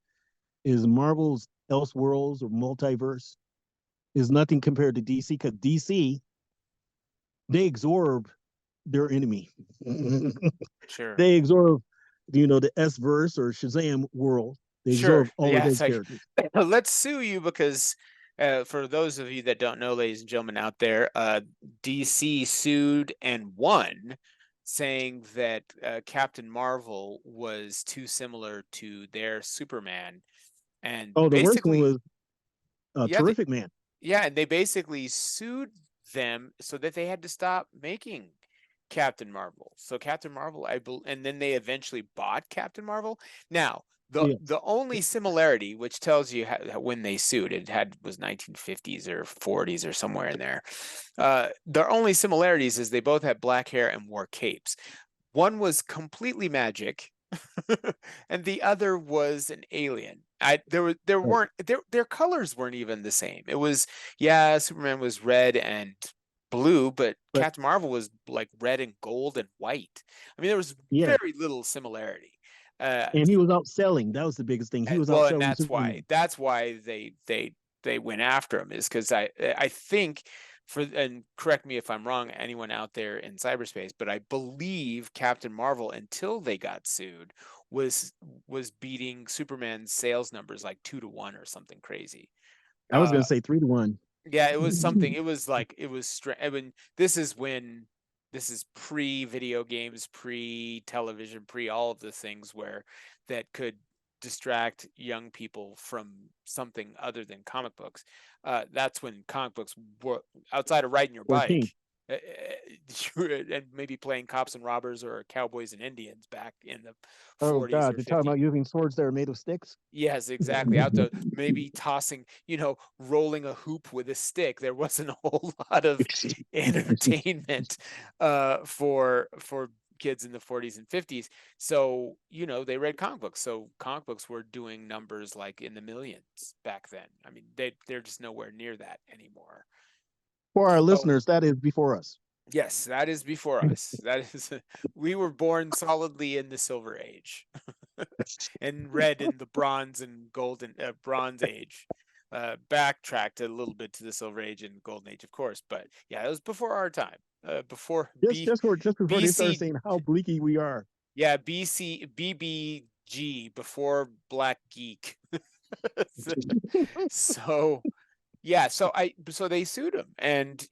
is Marvel's Elseworlds or multiverse is nothing compared to DC, because DC, they absorb their enemy. Sure. They absorb, the S verse or Shazam world. They Sure. absorb all of Yeah, those it's like, characters. let's sue you because for those of you that don't know, ladies and gentlemen out there, DC sued and won, saying that Captain Marvel was too similar to their Superman, and Oh, the worst one basically, was yeah, Terrific Man. yeah, and they basically sued them so that they had to stop making Captain Marvel. So Captain Marvel, and then they eventually bought Captain Marvel. Now, Yes. the only similarity, which tells you when they sued, was 1950s or 40s or somewhere in there. Their only similarities is they both had black hair and wore capes. One was completely magic, and the other was an alien. There weren't their colors weren't even the same. It was, yeah, Superman was red and blue, but But Captain Marvel was like red and gold and white. I mean, there was yeah, very little similarity. and he was outselling. That was the biggest thing. He was Well, and outselling Superman. that's why they went after him, is because I think, and correct me if I'm wrong, anyone out there in cyberspace, but I believe Captain Marvel, until they got sued, was beating Superman's sales numbers like 2-1 or something crazy. I was going to say 3-1. Yeah, it was something. It was like, I mean, this is pre-video games, pre-television, pre all of the things where that could distract young people from something other than comic books. That's when comic books were, outside of riding your 14. bike, and maybe playing cops and robbers or cowboys and Indians back in the Oh 40s God, or you're talking 50s. about using swords that are made of sticks? Yes, exactly. Out to maybe tossing, rolling a hoop with a stick. There wasn't a whole lot of entertainment for kids in the 40s and 50s. So, they read comic books. So comic books were doing numbers like in the millions back then. I mean, they're just nowhere near that anymore. For our So, listeners, that is before us. yes, that is before us. That is, we were born solidly in the Silver Age, and red in the Bronze and Golden Bronze Age. Backtracked a little bit to the Silver Age and Golden Age, of course, but yeah, it was before our time. Before Just before they started BC, saying how bleaky we are. yeah, BBG, before Black Geek. So yeah, so they sued him, and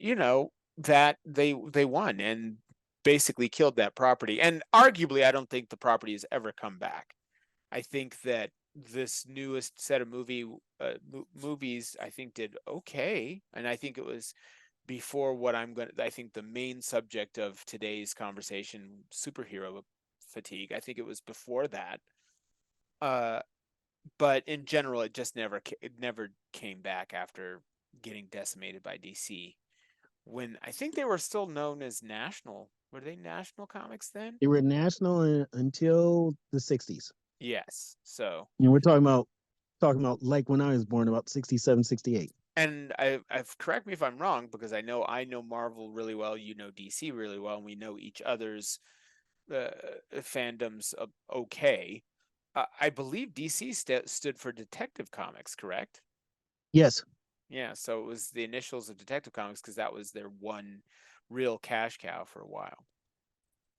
that they won and basically killed that property. And arguably, I don't think the property has ever come back. I think that this newest set of movies, I think, did okay, and I think it was before what I think the main subject of today's conversation, superhero fatigue. I think it was before that. But in general, it just never came back after getting decimated by DC. When I think they were still known as National. Were they National Comics then? They were national until the 60s. Yes. So, We're talking about like when I was born, about 67, 68. and I've correct me if I'm wrong, because I know Marvel really well, DC really well, and we know each other's fandoms okay. I believe DC stood for Detective Comics, correct? Yes. Yeah, so it was the initials of Detective Comics because that was their one real cash cow for a while.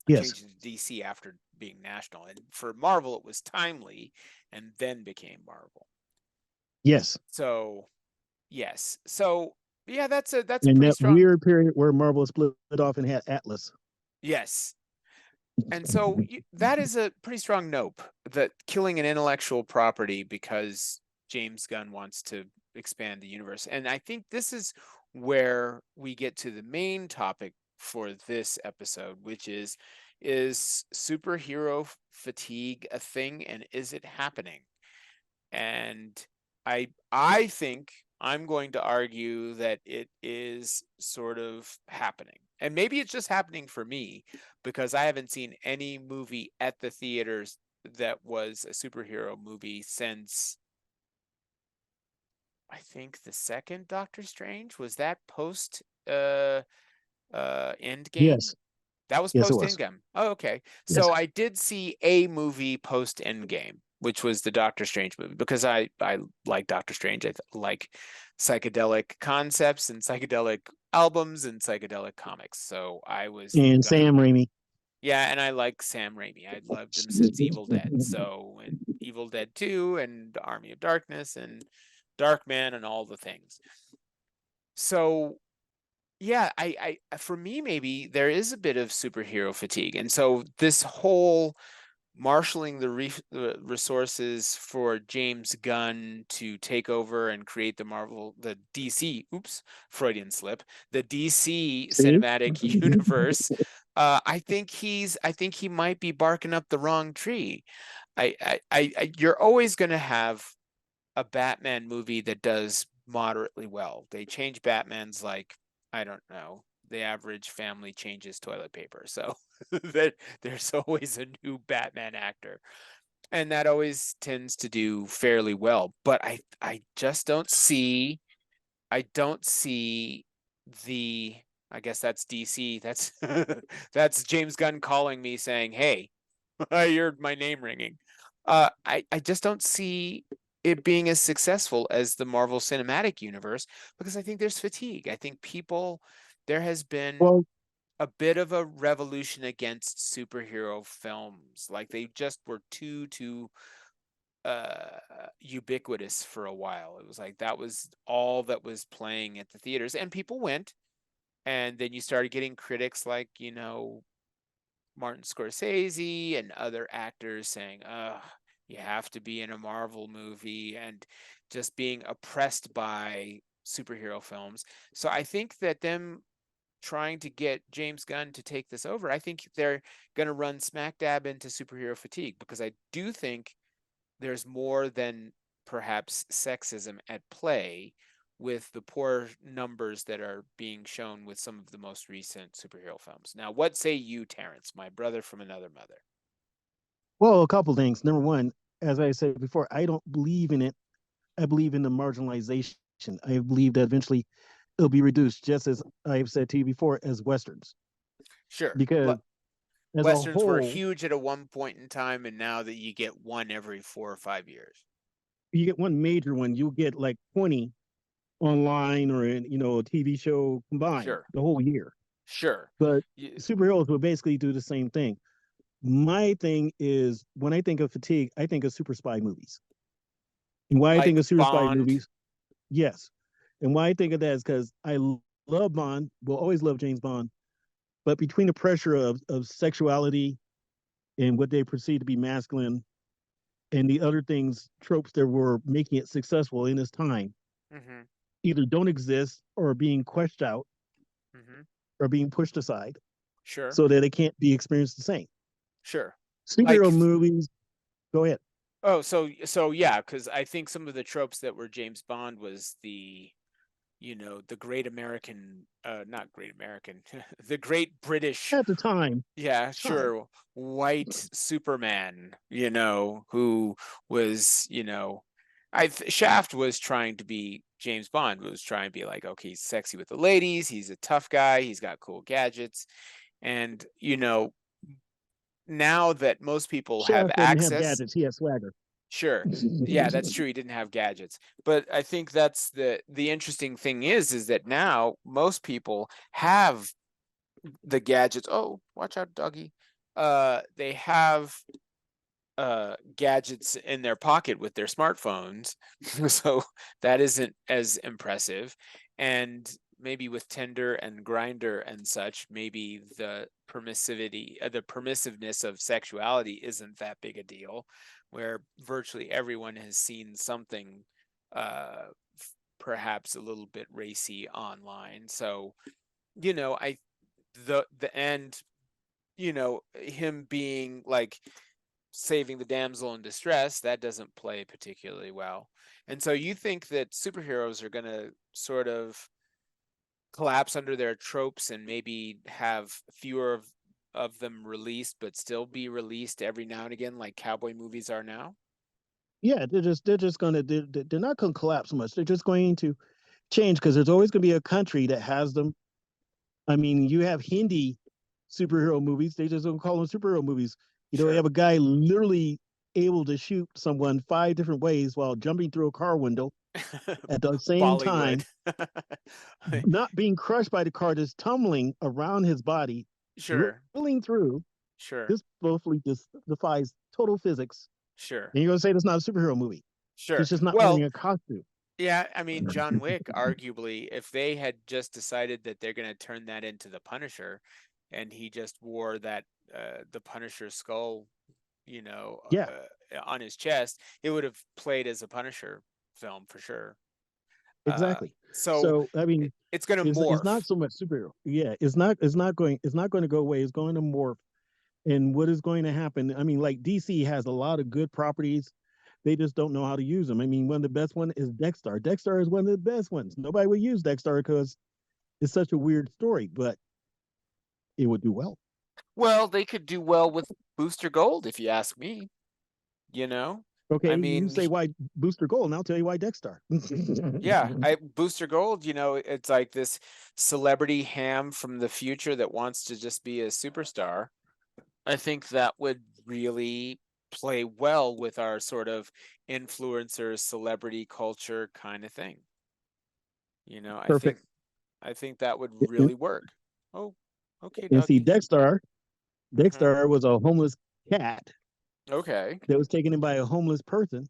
Yes. Changed to DC after being National, and for Marvel it was Timely, and then became Marvel. Yes. So, yes. So Yeah, that's a in pretty that strong. weird period where Marvel split off and had Atlas. Yes. And so that is a pretty strong nope, that killing an intellectual property because James Gunn wants to expand the universe. And I think this is where we get to the main topic for this episode, which is superhero fatigue a thing, and is it happening? And I think I'm going to argue that it is sort of happening. And maybe it's just happening for me because I haven't seen any movie at the theaters that was a superhero movie since, I think, the second Doctor Strange. Was that post Endgame? Yes, That was yes, it post was. Endgame. Oh, okay. Yes, So I did see a movie post Endgame, which was the Doctor Strange movie, because I like Doctor Strange. I like psychedelic concepts and psychedelic albums and psychedelic comics. So I was and gonna, Sam Raimi. yeah, and I like Sam Raimi. I loved him since Evil Dead. So, and Evil Dead 2 and Army of Darkness and Darkman and all the things. So yeah, I for me, maybe there is a bit of superhero fatigue. And so this whole marshaling the resources for James Gunn to take over and create the DC, oops, Freudian slip, the DC See? cinematic universe. I think he might be barking up the wrong tree. You're always going to have a Batman movie that does moderately well. They change Batman's, like, I don't know, the average family changes toilet paper. So that there's always a new Batman actor. And that always tends to do fairly well. But I just don't see the, I guess that's DC. That's that's James Gunn calling me saying, "Hey, I heard my name ringing." I just don't see it being as successful as the Marvel Cinematic Universe, because I think there's fatigue. I think there has been Well, a bit of a revolution against superhero films. Like, they just were too ubiquitous for a while. It was like that was all that was playing at the theaters, and people went. And then you started getting critics like, Martin Scorsese and other actors saying, you have to be in a Marvel movie, and just being oppressed by superhero films. So I think that them trying to get James Gunn to take this over, I think they're going to run smack dab into superhero fatigue, because I do think there's more than perhaps sexism at play with the poor numbers that are being shown with some of the most recent superhero films. Now, what say you, Terrence, my brother from another mother? well, a couple things. Number one, as I said before, I don't believe in it. I believe in the marginalization. I believe that eventually it'll be reduced, just as I've said to you before, as westerns. Sure. Because as a Westerns were whole, huge at a one point in time, and now that you get one every 4 or 5 years. you get one major one, you'll get like 20 online or in, a TV show combined Sure. the whole year. Sure. But superheroes will basically do the same thing. My thing is, when I think of fatigue, I think of super spy movies. And why I think Like of super spy Bond. movies, yes. And why I think of that is because I love Bond, will always love James Bond. But between the pressure of sexuality and what they perceive to be masculine and the other things, tropes that were making it successful in this time, Mm-hmm. either don't exist or are being questioned out Mm-hmm. or being pushed aside Sure. so that it can't be experienced the same. Sure. Like, Superhero movies, go ahead. oh, so yeah, because I think some of the tropes that were James Bond was the great American, not great American, the great British, At the time, yeah, sure, white Superman, who was, Shaft was trying to be James Bond, was trying to be like, okay, he's sexy with the ladies, he's a tough guy, he's got cool gadgets, and now that most people have Shaft doesn't have access. gadgets, he has swagger. Sure. Yeah, that's true. He didn't have gadgets. But I think that's the interesting thing is that now most people have the gadgets. Oh, watch out, doggy. They have gadgets in their pocket with their smartphones. So that isn't as impressive. And maybe with Tinder and Grinder and such, maybe the permissiveness of sexuality isn't that big a deal, where virtually everyone has seen something perhaps a little bit racy online. So, the end, him being like saving the damsel in distress, that doesn't play particularly well. And so you think that superheroes are going to sort of collapse under their tropes and maybe have fewer of them released, but still be released every now and again, like cowboy movies are now? Yeah, they're not going to collapse much. They're just going to change because there's always going to be a country that has them. I mean, you have Hindi superhero movies. They just don't call them superhero movies. They Sure. have a guy literally able to shoot someone 5 different ways while jumping through a car window at the same Bollywood. time, not being crushed by the car, just tumbling around his body, Sure. drilling through. Sure. This mostly just defies total physics. Sure. And you're going to say it's not a superhero movie. Sure. He's just not Well, wearing a costume. yeah, I mean, John Wick, arguably, if they had just decided that they're going to turn that into the Punisher, and he just wore that the Punisher skull, Yeah. On his chest, it would have played as a Punisher film for sure. Exactly. So I mean, it's going to morph. It's not so much superhero. Yeah, it's not going to go away. It's going to morph. And what is going to happen? I mean, like DC has a lot of good properties. They just don't know how to use them. I mean, one of the best one is Dexter. Dexter is one of the best ones. Nobody would use Dexter because it's such a weird story, but it would do well. Well, they could do well with Booster Gold, if you ask me. Okay, I mean, you say why Booster Gold, and I'll tell you why Dexter. Yeah, Booster Gold, it's like this celebrity ham from the future that wants to just be a superstar. I think that would really play well with our sort of influencer celebrity culture kind of thing. Perfect. I think that would really work. Oh, okay, And see, doggy. Dexter was a homeless cat. Okay. That was taken in by a homeless person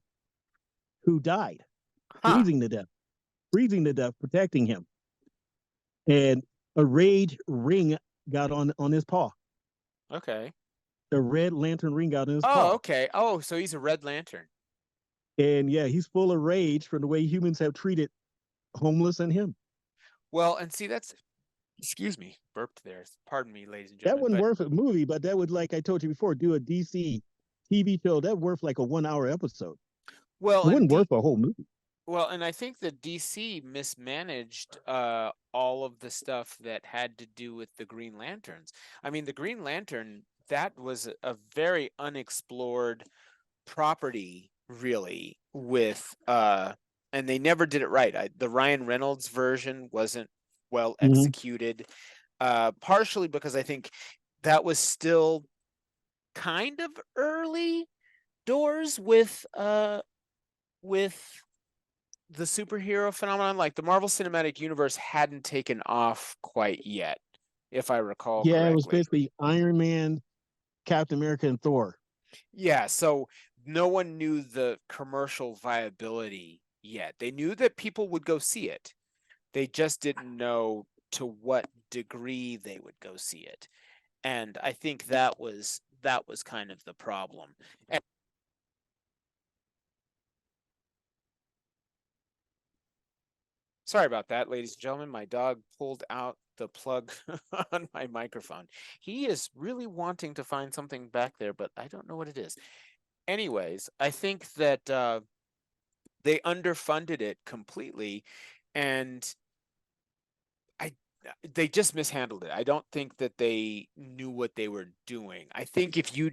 who died, freezing to death, protecting him. And a rage ring got on his paw. Okay. The Red Lantern ring got on his paw. Oh, okay. Oh, so he's a Red Lantern. And yeah, he's full of rage from the way humans have treated homeless and him. Well, and see, excuse me, burped there. Pardon me, ladies and That gentlemen. wouldn't worth a movie, but that would, like I told you before, do a DC TV show. That worth like a 1-hour episode. Well, it wouldn't worth a whole movie. Well, and I think that DC mismanaged all of the stuff that had to do with the Green Lanterns. I mean, the Green Lantern, that was a very unexplored property, really, with and they never did it right. The Ryan Reynolds version wasn't well executed, partially because I think that was still kind of early doors with the superhero phenomenon. Like the Marvel Cinematic Universe hadn't taken off quite yet, if I recall correctly. It was basically Iron Man, Captain America, and Thor. Yeah, so no one knew the commercial viability yet. They knew that people would go see it. They just didn't know to what degree they would go see it. And I think that was kind of the problem. And sorry about that, ladies and gentlemen. My dog pulled out the plug on my microphone. He is really wanting to find something back there, but I don't know what it is. Anyways, I think that they underfunded it completely, and they just mishandled it. I don't think that they knew what they were doing. I think if you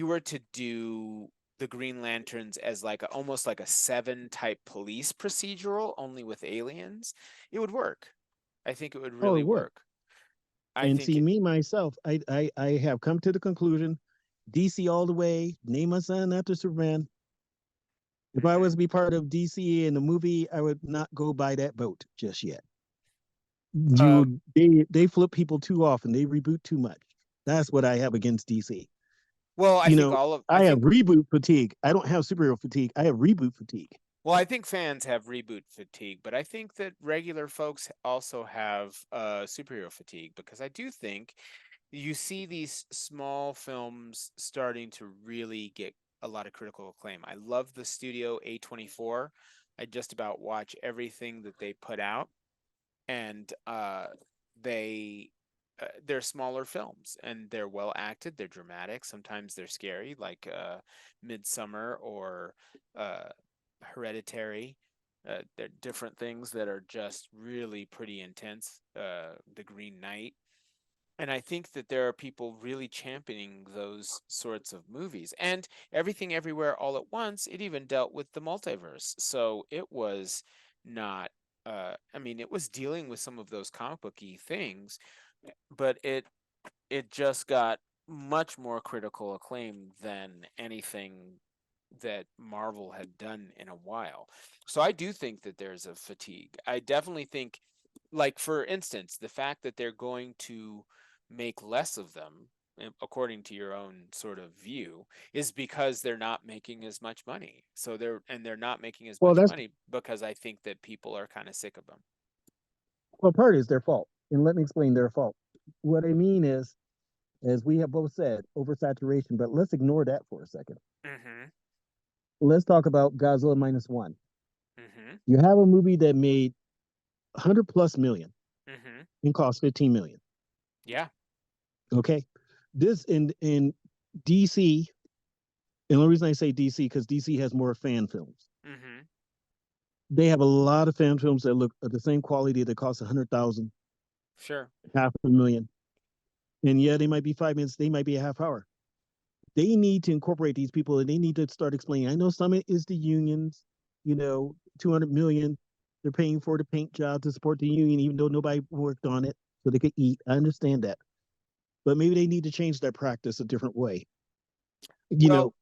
were to do the Green Lanterns as almost like a Seven type police procedural, only with aliens, it would work. I think it would really work. Myself, I have come to the conclusion, DC all the way, name my son after Superman. If I was to be part of DC in the movie, I would not go by that boat just yet. They flip people too often. They reboot too much. That's what I have against DC. Well, I have reboot fatigue. I don't have superhero fatigue. I have reboot fatigue. Well, I think fans have reboot fatigue, but I think that regular folks also have superhero fatigue, because I do think you see these small films starting to really get a lot of critical acclaim. I love the studio A24. I just about watch everything that they put out, and they they're smaller films, and they're well acted, they're dramatic, sometimes they're scary, like Midsummer or uh, Hereditary. They're different things that are just really pretty intense. The Green Knight. And I think that there are people really championing those sorts of movies. And Everything Everywhere All at Once, it even dealt with the multiverse. So it was not, I mean, it was dealing with some of those comic booky things, but it just got much more critical acclaim than anything that Marvel had done in a while. So I do think that there's a fatigue. I definitely think, like, for instance, the fact that they're going to make less of them, according to your own sort of view, is because they're not making as much money. So they're not making as Well, much that's money because I think that people are kind of sick of them. well, part is their fault, and let me explain their fault. What I mean is, as we have both said, oversaturation. But let's ignore that for a second. Mm-hmm. Let's talk about Godzilla minus one. Mm-hmm. You have a movie that made 100 plus million Mm-hmm. and cost 15 million. Yeah. Okay, this in DC. And the only reason I say DC because DC has more fan films. Mm-hmm. They have a lot of fan films that look at the same quality that cost 100,000, Sure. half a million, and yeah, they might be 5 minutes, they might be a half hour. They need to incorporate these people, and they need to start explaining. I know some of it is the unions, 200 million. They're paying for the paint job to support the union, even though nobody worked on it, so they could eat. I understand that, but maybe they need to change their practice a different way. You Well, know,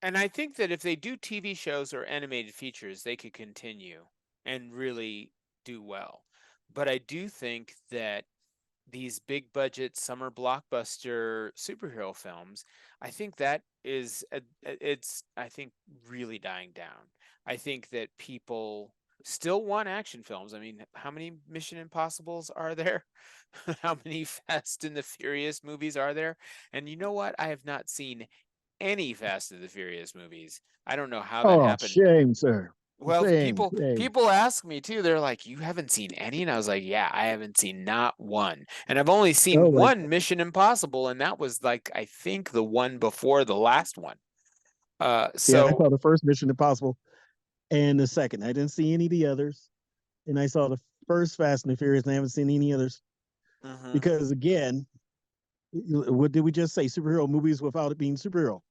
and I think that if they do TV shows or animated features, they could continue and really do well. But I do think that these big budget summer blockbuster superhero films, I think that it's I think really dying down. I think that people still want action films. I mean, how many Mission Impossibles are there? How many Fast and the Furious movies are there? And you know what? I have not seen any Fast and the Furious movies. I don't know how that oh, happened. shame, sir. Well, Shame, people shame. people ask me too. They're like, "You haven't seen any?" And I was like, "Yeah, I haven't seen not one." And I've only Oh, seen my. one Mission Impossible, and that was like, I think, the one before the last one. Yeah, I So saw the first Mission Impossible and the second. I didn't see any of the others. And I saw the first Fast and the Furious, and I haven't seen any others. mhm. Because again, what did we just say? Superhero movies without it being superhero.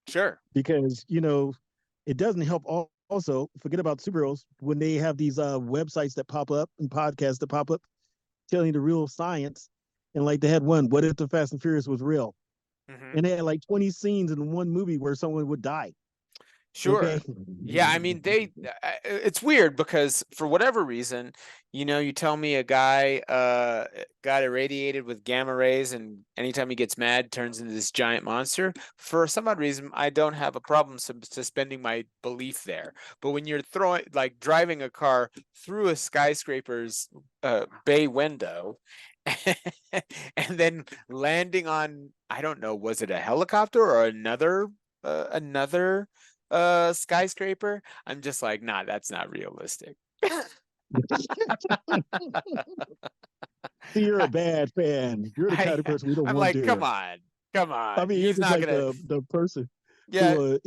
Sure. Because, it doesn't help also forget about superheroes when they have these websites that pop up and podcasts that pop up telling the real science. And like they had one, what if the Fast and Furious was real? Mhm. And they had like 20 scenes in one movie where someone would die. Okay. Sure. Yeah, I mean, it's weird because for whatever reason, you tell me a guy got irradiated with gamma rays, and anytime he gets mad turns into this giant monster. For some odd reason, I don't have a problem suspending my belief there. But when you're driving a car through a skyscraper's bay window and then landing on, I don't know, was it a helicopter or another skyscraper, I'm just like, nah, that's not realistic. See, you're a bad fan. You're the kind I of person we don't I'm want like, there. come I on. mean, you're He's just not like gonna. the person Yeah, who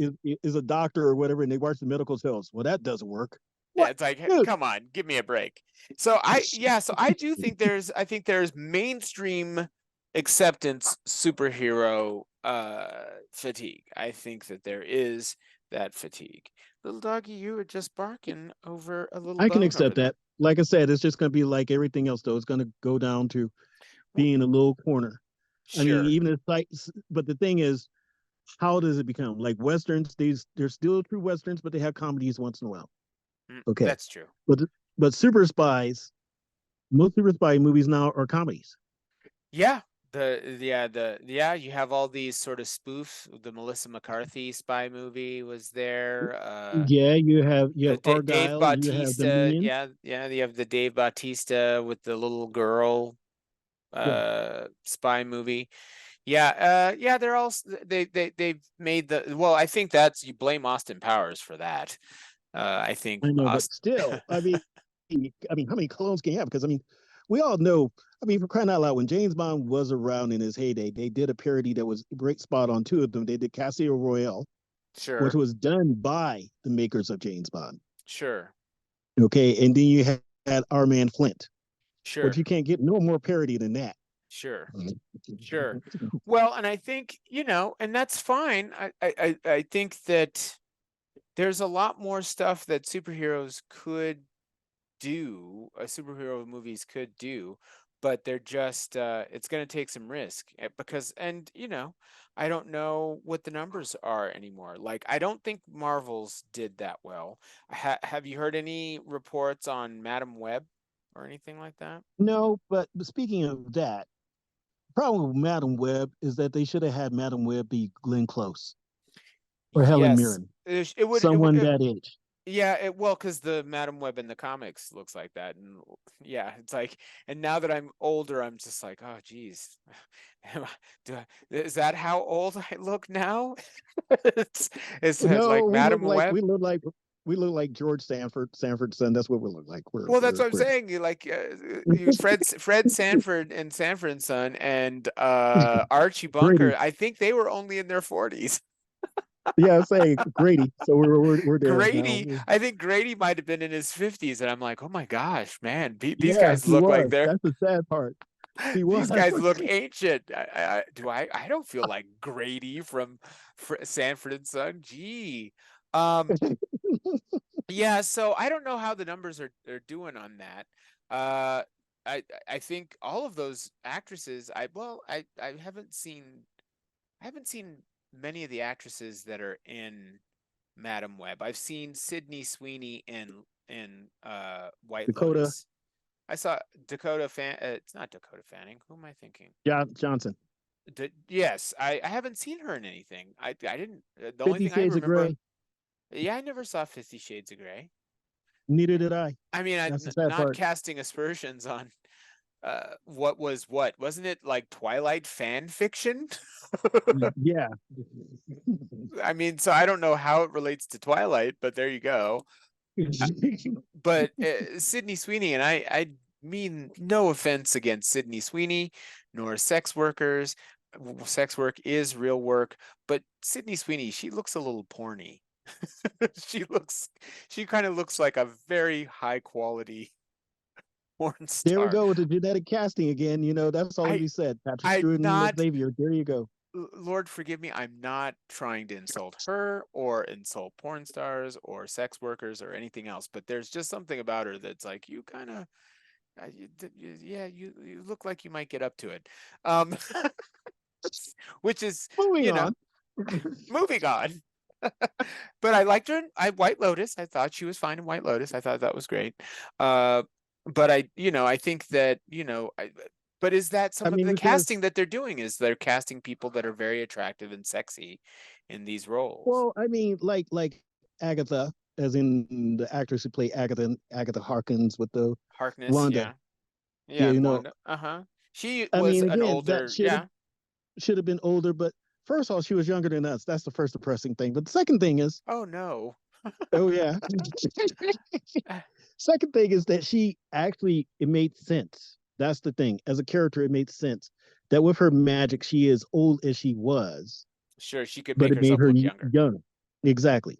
is a doctor or whatever, and they watch the medical shows. Well, that doesn't work. yeah. What, It's like, dude? come on, give me a break. So I do think there's mainstream acceptance superhero fatigue. I think that there is that fatigue. Little doggy, you were just barking over a little I can bone over accept there. that. Like I said, it's just going to be like everything else, though. It's going to go down to being a little corner. I mean, Sure. even if but the thing is, how does it become like westerns? They're still true westerns, but they have comedies once in a while. Okay, That's true. but super spies, most super spy movies now are comedies. Yeah, You have all these sort of spoofs. The Melissa McCarthy spy movie was there. Yeah, you have Dave Argyle, you have the Bautista. Minions. Yeah. You have the Dave Bautista with the little girl Yeah, spy movie. Yeah. They're all they've made the well. I think that's you blame Austin Powers for that. I think I know, but Austin. still, how many clones can you have? Because we all know. For crying out loud, when James Bond was around in his heyday, they did a parody that was a great spot on two of them. They did Casio Royale, which Sure, was done by the makers of James Bond. sure, Okay, and then you had Our Man Flint, which sure, you can't get no more parody than that. sure. Sure. Well, and I think, and that's fine. I think that there's a lot more stuff that superheroes could do, superhero movies could do, but they're just it's going to take some risk because I don't know what the numbers are anymore. Like I don't think Marvel's did that well. Have you heard any reports on Madam Web or anything like that? No, but speaking of that, problem with Madam Web is that they should have had Madam Web be Glenn Close or Helen Yes, Mirren, it would. someone that age. Yeah, well, because the Madam Web in the comics looks like that, and yeah, it's like, and now that I'm older, I'm just like, oh, geez, is that how old I look now? It's No, like Madam Web. we look like George Sanford's son. That's what we look like. Well, that's what I'm saying. Like, Fred Sanford and Sanford and Son, and Archie Grady. Bunker. I think they were only in their 40s. Yeah, I'm saying Grady. So we're there now. I think Grady might have been in his 50s, and I'm like, oh my gosh, man, these Yeah, guys he look like was. they're That's the sad part. He was. these guys look ancient. I don't feel like Grady from Sanford and Son. Gee. Yeah, so I don't know how the numbers are doing on that. Uh I think all of those actresses, I haven't seen many of the actresses that are in Madam Web. I've seen Sydney Sweeney in White Dakota Lotus. I saw Dakota Fan. It's not Dakota Fanning. Who am I thinking? Johnson. Yes, I haven't seen her in anything. I didn't. The only 50 thing I Shades of remember. Grey. Yeah, I never saw 50 Shades of Grey. Neither did I. I mean, That's the sad not part. casting aspersions on what was what. Wasn't it like Twilight fan fiction? Yeah. I mean, so I don't know how it relates to Twilight, but there you go. But Sydney Sweeney, and I mean no offense against Sydney Sweeney nor sex workers. Sex work is real work, but Sydney Sweeney, she looks a little porny. She kind of looks like a very high quality porn There we star. go with the genetic casting again. That's all to I be said. Patrick I'm Stewart and not Xavier. There you go. Lord forgive me, I'm not trying to insult her or insult porn stars or sex workers or anything else, but there's just something about her that's like you kind of you look like you might get up to it. Um which is, Moving you know, on. moving on. But I liked her in White Lotus. I thought she was fine in White Lotus. I thought that was great. But I think that, but is that some of the Because casting that they're doing? Is they're casting people that are very attractive and sexy in these roles? like Agatha, as in the actress who played Agatha Harkins with the Harkness, Wanda. yeah. Yeah, Yeah, Wanda. Uh-huh. She I was mean, an again, older, yeah. should have been older, but first of all, she was younger than us. That's the first depressing thing. But the second thing is, Oh no. oh yeah. Second thing is that she actually it made sense. That's the thing. As a character, it made sense that with her magic, she is old as she was, Sure, she could but make it made herself her look younger. young. Exactly.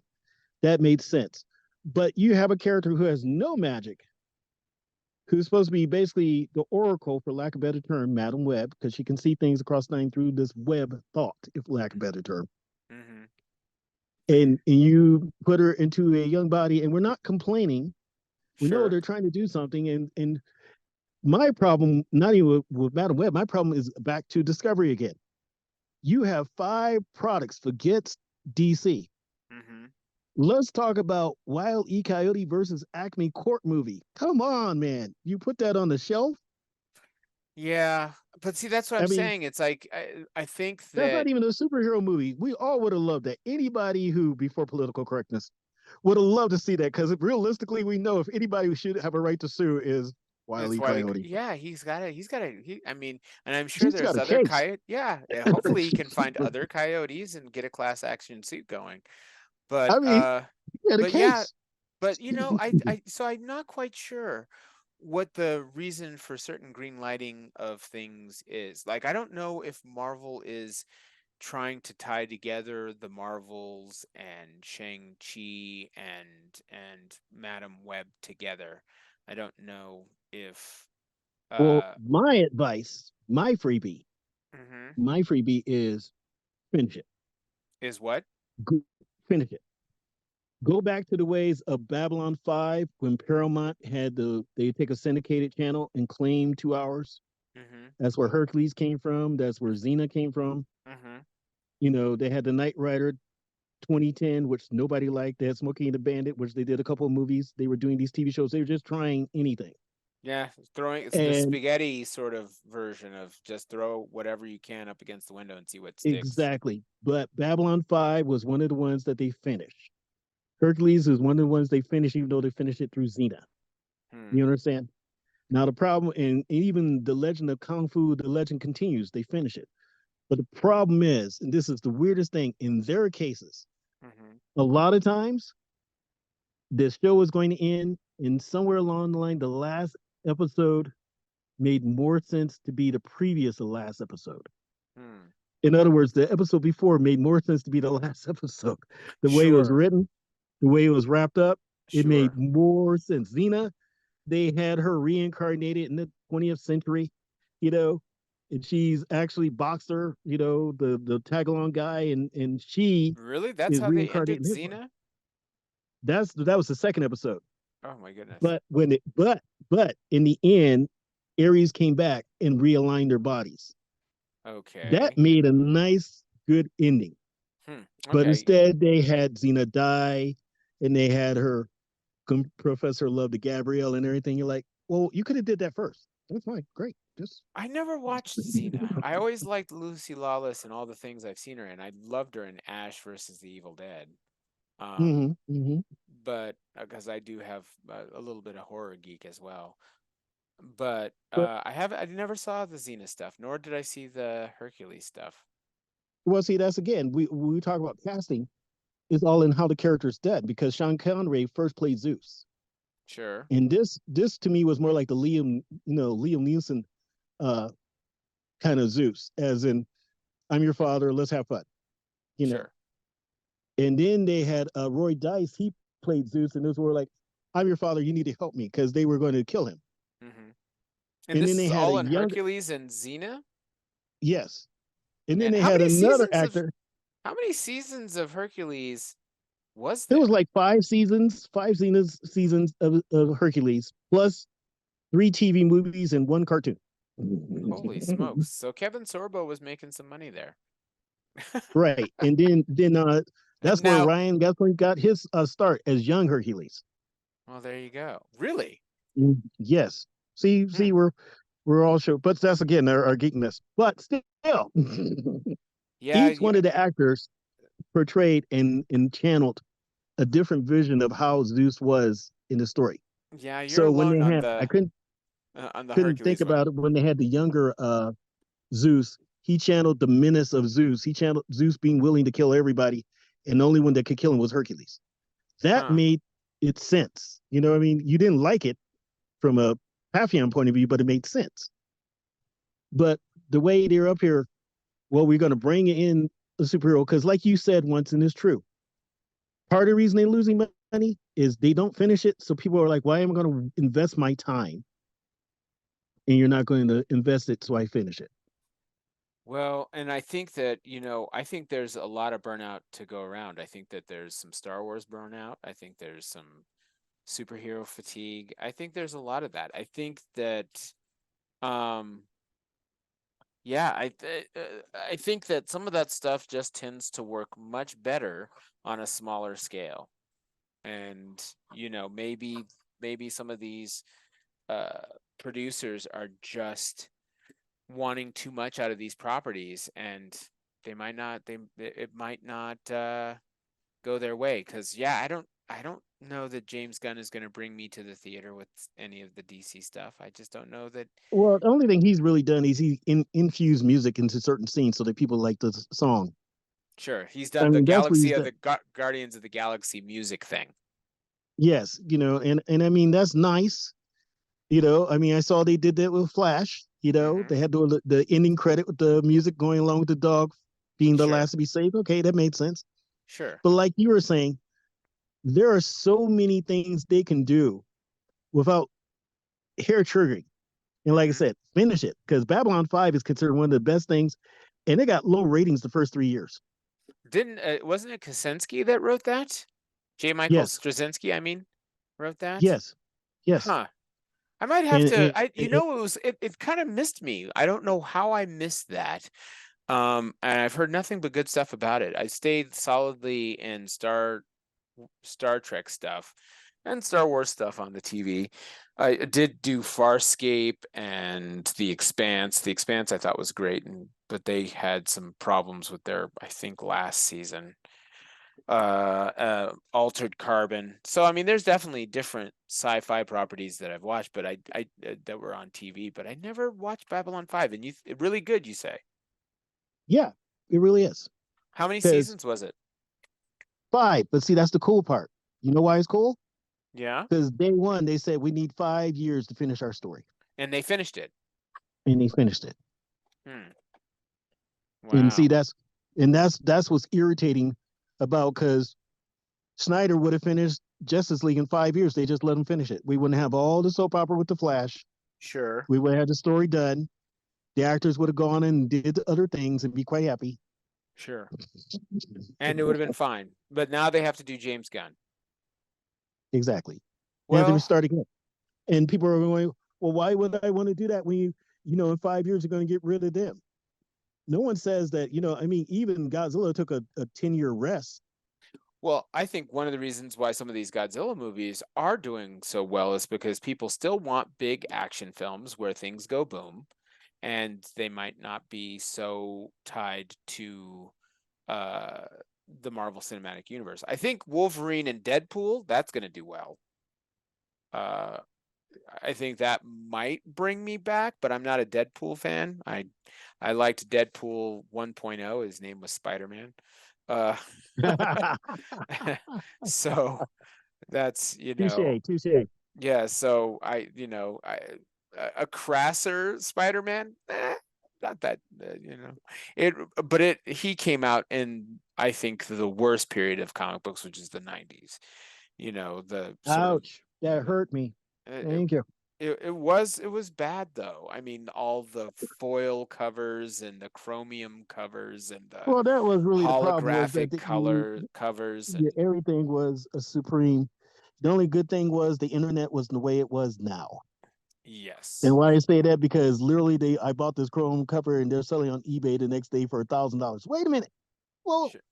That made sense. But you have a character who has no magic, who's supposed to be basically the oracle, for lack of a better term, Madam Web, because she can see things across time through this web thought, if lack of a better term. Mm-hmm. And you put her into a young body, and we're not complaining. We know Sure. they're trying to do something, and my problem, not even with Madam Web, my problem is back to Discovery again. You have 5 products, forget DC. Mm-hmm. Let's talk about Wild E. Coyote versus Acme Court movie. Come on, man. You put that on the shelf? Yeah, but see, that's what I I'm mean, saying. It's like I think that's that not even a superhero movie. We all would have loved that. Anybody who, before political correctness, would have loved to see that, because realistically, we know if anybody should have a right to sue is Wile it's E. why, Coyote. yeah, I mean, and I'm sure He's got there's a other case. coyote. Yeah, hopefully he can find other coyotes and get a class action suit going. But I mean, he had a yeah, case. but so I'm not quite sure what the reason for certain green lighting of things is. Like, I don't know if Marvel is trying to tie together the Marvels and Shang-Chi and Madam Web together. I don't know if Well, uh my advice, mhm, my freebie is finish it. is what? Go, finish it. Go back to the ways of Babylon 5 when Paramount had they take a syndicated channel and claim 2 hours. Mhm. That's where Hercules came from. That's where Xena came from. Mhm. You know, they had the Knight Rider 2010, which nobody liked. They had Smokey and the Bandit, which they did a couple of movies. They were doing these TV shows. They were just trying anything. Yeah, throwing it's the And spaghetti sort of version of just throw whatever you can up against the window and see what sticks. exactly. But Babylon 5 was one of the ones that they finished. Hercules is one of the ones they finished, even though they finished it through Xena. Hmm. You understand? Now the problem, and even the Legend of Kung Fu, the legend continues. They finish it, but the problem is, and this is the weirdest thing, in their cases, Mhm. a lot of times the show is going to end, and somewhere along the line, the last episode made more sense to be the previous to last episode. Hmm. In other words, the episode before made more sense to be the last episode. The way it was Sure. written, the way it was wrapped up, it made Sure. more sense. Xena, they had her reincarnated in the 20th century, you know, and she's actually Boxer, the tag along guy, and she Really? That's is how they reincarnated ended in his body. Xena? That was the second episode. Oh my goodness. But but in the end, Ares came back and realigned their bodies. That Okay. made a nice, good ending. Hmm. But Okay. instead, they had Xena die, and they had her Professor Love to Gabrielle and everything. You're like, well, you could have did that first. That's fine, great. Just I never watched Xena. I always liked Lucy Lawless and all the things I've seen her in. I loved her in Ash versus the Evil Dead. mm-hmm, mm-hmm. But because I do have a little bit of horror geek as well. But But I never saw the Xena stuff, nor did I see the Hercules stuff. well, see, that's again, we talk about casting. It's all in how the character's dead, because Sean Connery first played Zeus, Sure. and this to me was more like the Liam Neeson uh, kind of Zeus, as in I'm your father, let's have fun, you know. Sure. And then they had Roy Dice, he played Zeus, and those were like, I'm your father, you need to help me, because they were going to kill him. Hmm. And And then this they is had a all in younger, Hercules and Xena? yes, and then And they had another actor. how many seasons of Hercules was There was there? like five seasons of Hercules, plus 3 TV movies and 1 cartoon. Holy smokes. So Kevin Sorbo was making some money there. Right, and then that's where Now, Ryan Gosling got his start as young Hercules. well, there you go. Really? Yes. See, Hmm. we're all show, but that's again our geekness. But still, Yeah, each one of the actors portrayed and channeled a different vision of how Zeus was in the story. yeah, you're So when alone they had, I on the couldn't think Hercules one. about it when they had the younger Zeus. He channeled the menace of Zeus. He channeled Zeus being willing to kill everybody, and the only one that could kill him was Hercules. That Huh. made it sense. You know what I mean? You didn't like it from a Paphian point of view, but it made sense. But the way they're up here, well, we're going to bring in a superhero, because, like you said once, and it's true, part of the reason they're losing money is they don't finish it. So people are like, why am I going to invest my time and you're not going to invest it so I finish it? Well, and I think that, I think there's a lot of burnout to go around. I think that there's some Star Wars burnout. I think there's some superhero fatigue. I think there's a lot of that. I think that, um, yeah, I think that some of that stuff just tends to work much better on a smaller scale. And, maybe some of these uh producers are just wanting too much out of these properties, and it might not go their way. Because I don't know that James Gunn is going to bring me to the theater with any of the DC stuff. I just don't know that. Well, the only thing he's really done is infused music into certain scenes so that people like the song. Sure, he's I done the mean, that's what Galaxy he's of done. the Guardians of the Galaxy music thing. Yes, and I mean that's nice. I mean, I saw they did that with Flash. They had the ending credit with the music going along with the dog being the Sure, last to be saved. Okay, that made sense. sure. But like you were saying, there are so many things they can do without hair triggering. And like I said, finish it because Babylon 5 is considered one of the best things, and it got low ratings the first 3 years. Wasn't it Kaczynski that wrote that? J. Michael Yes, Straczynski, I mean, wrote that? yes, yes. Huh. I might have And, to. and, It kind of missed me. I don't know how I missed that. And I've heard nothing but good stuff about it. I stayed solidly in Star Trek stuff and Star Wars stuff on the TV. I did do Farscape and The Expanse. The Expanse I thought was great, but they had some problems with their, I think, last season. Altered Carbon. So I mean, there's definitely different sci-fi properties that I've watched, but I that were on TV, but I never watched Babylon 5. And really good, you say? yeah, it really is. How many Because seasons was it? 5, but see, that's the cool part. You know why it's cool? Yeah, Because day one, they said we need 5 years to finish our story. and they finished it. And they finished it. Hmm. And see, Wow. that's what's irritating about because Snyder would have finished Justice League in 5 years. They just let him finish it. We wouldn't have all the soap opera with the Flash. Sure. We would have had the story done. The actors would have gone and did other things and be quite happy. Sure. And it would have been fine. But now they have to do James Gunn. Exactly. They have to Well, restart again. And people are going, well, why would I want to do that when in 5 years you're going to get rid of them? No one says that, I mean, even Godzilla took a 10-year rest. Well, I think one of the reasons why some of these Godzilla movies are doing so well is because people still want big action films where things go boom, and they might not be so tied to the Marvel Cinematic Universe. I think Wolverine and Deadpool, that's going to do well. I think that might bring me back, but I'm not a Deadpool fan. I liked Deadpool 1.0. His name was Spider-Man. Uh, so that's, Touche. yeah. So a crasser Spider-Man, not that, he came out in, I think, the worst period of comic books, which is the 90s. The sort of, Ouch. That hurt me. it, Thank you. it was bad though. I mean, all the foil covers and the chromium covers and the Well, that was really the problem was that holographic color covers and everything was a supreme. The only good thing was the internet was the way it was now. And yes. why I say that because literally I bought this Chrome cover and they're selling on eBay the next day for $1,000. Wait a minute. Well, Sure.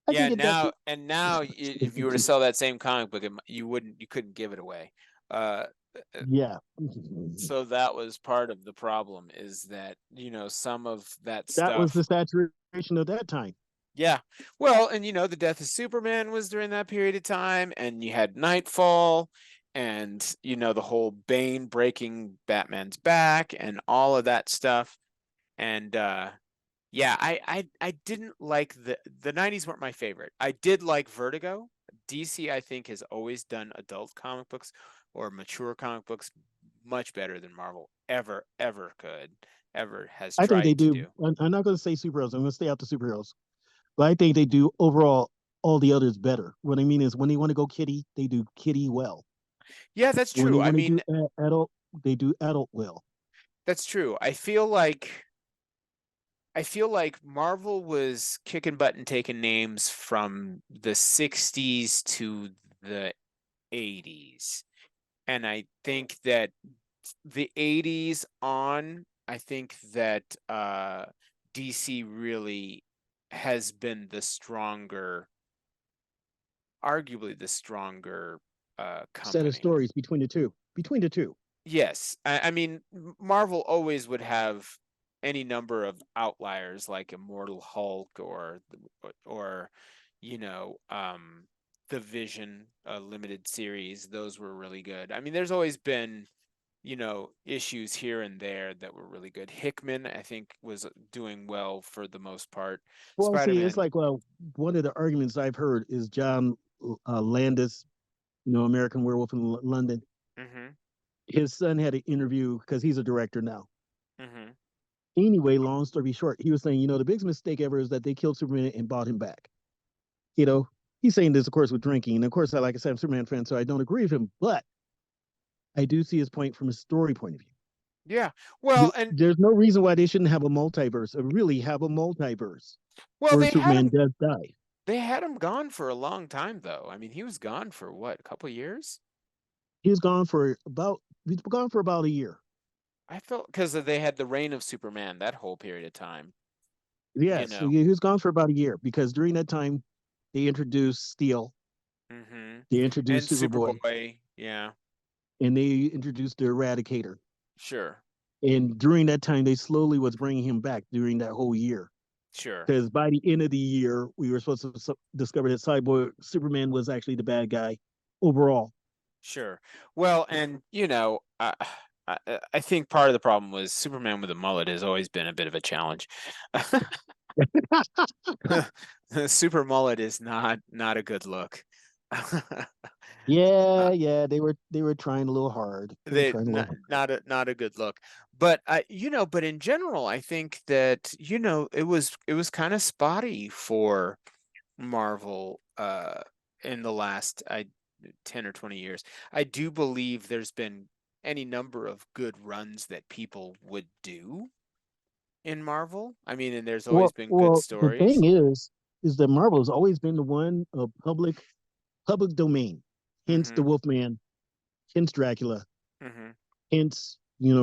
I can Yeah, get that too. now if you were to sell that same comic book, you couldn't give it away. Uh, Yeah. so that was part of the problem, is that some of that That was the stuff. saturation of that time. Yeah, well, and the death of Superman was during that period of time, and you had Nightfall, and the whole Bane breaking Batman's back, and all of that stuff, and yeah, I didn't like the 90s weren't my favorite. I did like Vertigo. DC, I think, has always done adult comic books or mature comic books much better than Marvel ever has I think they tried to do. do. I'm not going to say superheroes. I'm going to stay out the superheroes. But I think they do overall all the others better. What I mean is when they want to go kitty, they do kitty well. Yeah, that's When true. they I want to mean, do adult, they do adult well. that's true. I feel like Marvel was kicking butt and taking names from the 60s to the 80s. And I think that the 80s on, I think that DC really has been arguably the stronger Set of company. stories between the two. Yes, I mean Marvel always would have any number of outliers like Immortal Hulk or you know the Vision limited series. Those were really good. I mean, there's always been issues here and there that were really good. Hickman, I think, was doing well for the most part. Well, see, it's Spider-Man. like, well, one of the arguments I've heard is John Landis, American Werewolf in London. Mm-hmm. His son had an interview because he's a director now. Mm-hmm. Anyway, long story short, he was saying, the biggest mistake ever is that they killed Superman and bought him back. You know, he's saying this, of course, with drinking. And of course, like I said, I'm a Superman fan, so I don't agree with him, but I do see his point from a story point of view. Yeah. Well, and There's no reason why they shouldn't have a multiverse, or really have a multiverse well, where Superman does die. they had him gone for a long time though. I mean, he was gone for what, a couple of years? He's gone for about a year. I felt because they had the reign of Superman that whole period of time, you Yes, so know. he was gone for about a year because during that time they introduced Steel, Mm-hmm. they introduced And Superboy, Superboy, yeah, and they introduced the Eradicator. sure, And during that time, they slowly was bringing him back during that whole year. sure, Because by the end of the year, we were supposed to discover that Cyborg Superman was actually the bad guy overall. sure. Well, and I think part of the problem was Superman with a mullet has always been a bit of a challenge. The super mullet is not a good look. Uh, Yeah, they were trying a little hard. They were they trying a little hard. not a good look. But but in general, I think that it was kind of spotty for Marvel in the last 10 or 20 years. I do believe there's been any number of good runs that people would do in Marvel. I mean, and there's always been good The thing stories. is that Marvel has always been the one of public domain. Hence the Mm-hmm. Wolfman, hence Dracula, Mm-hmm. hence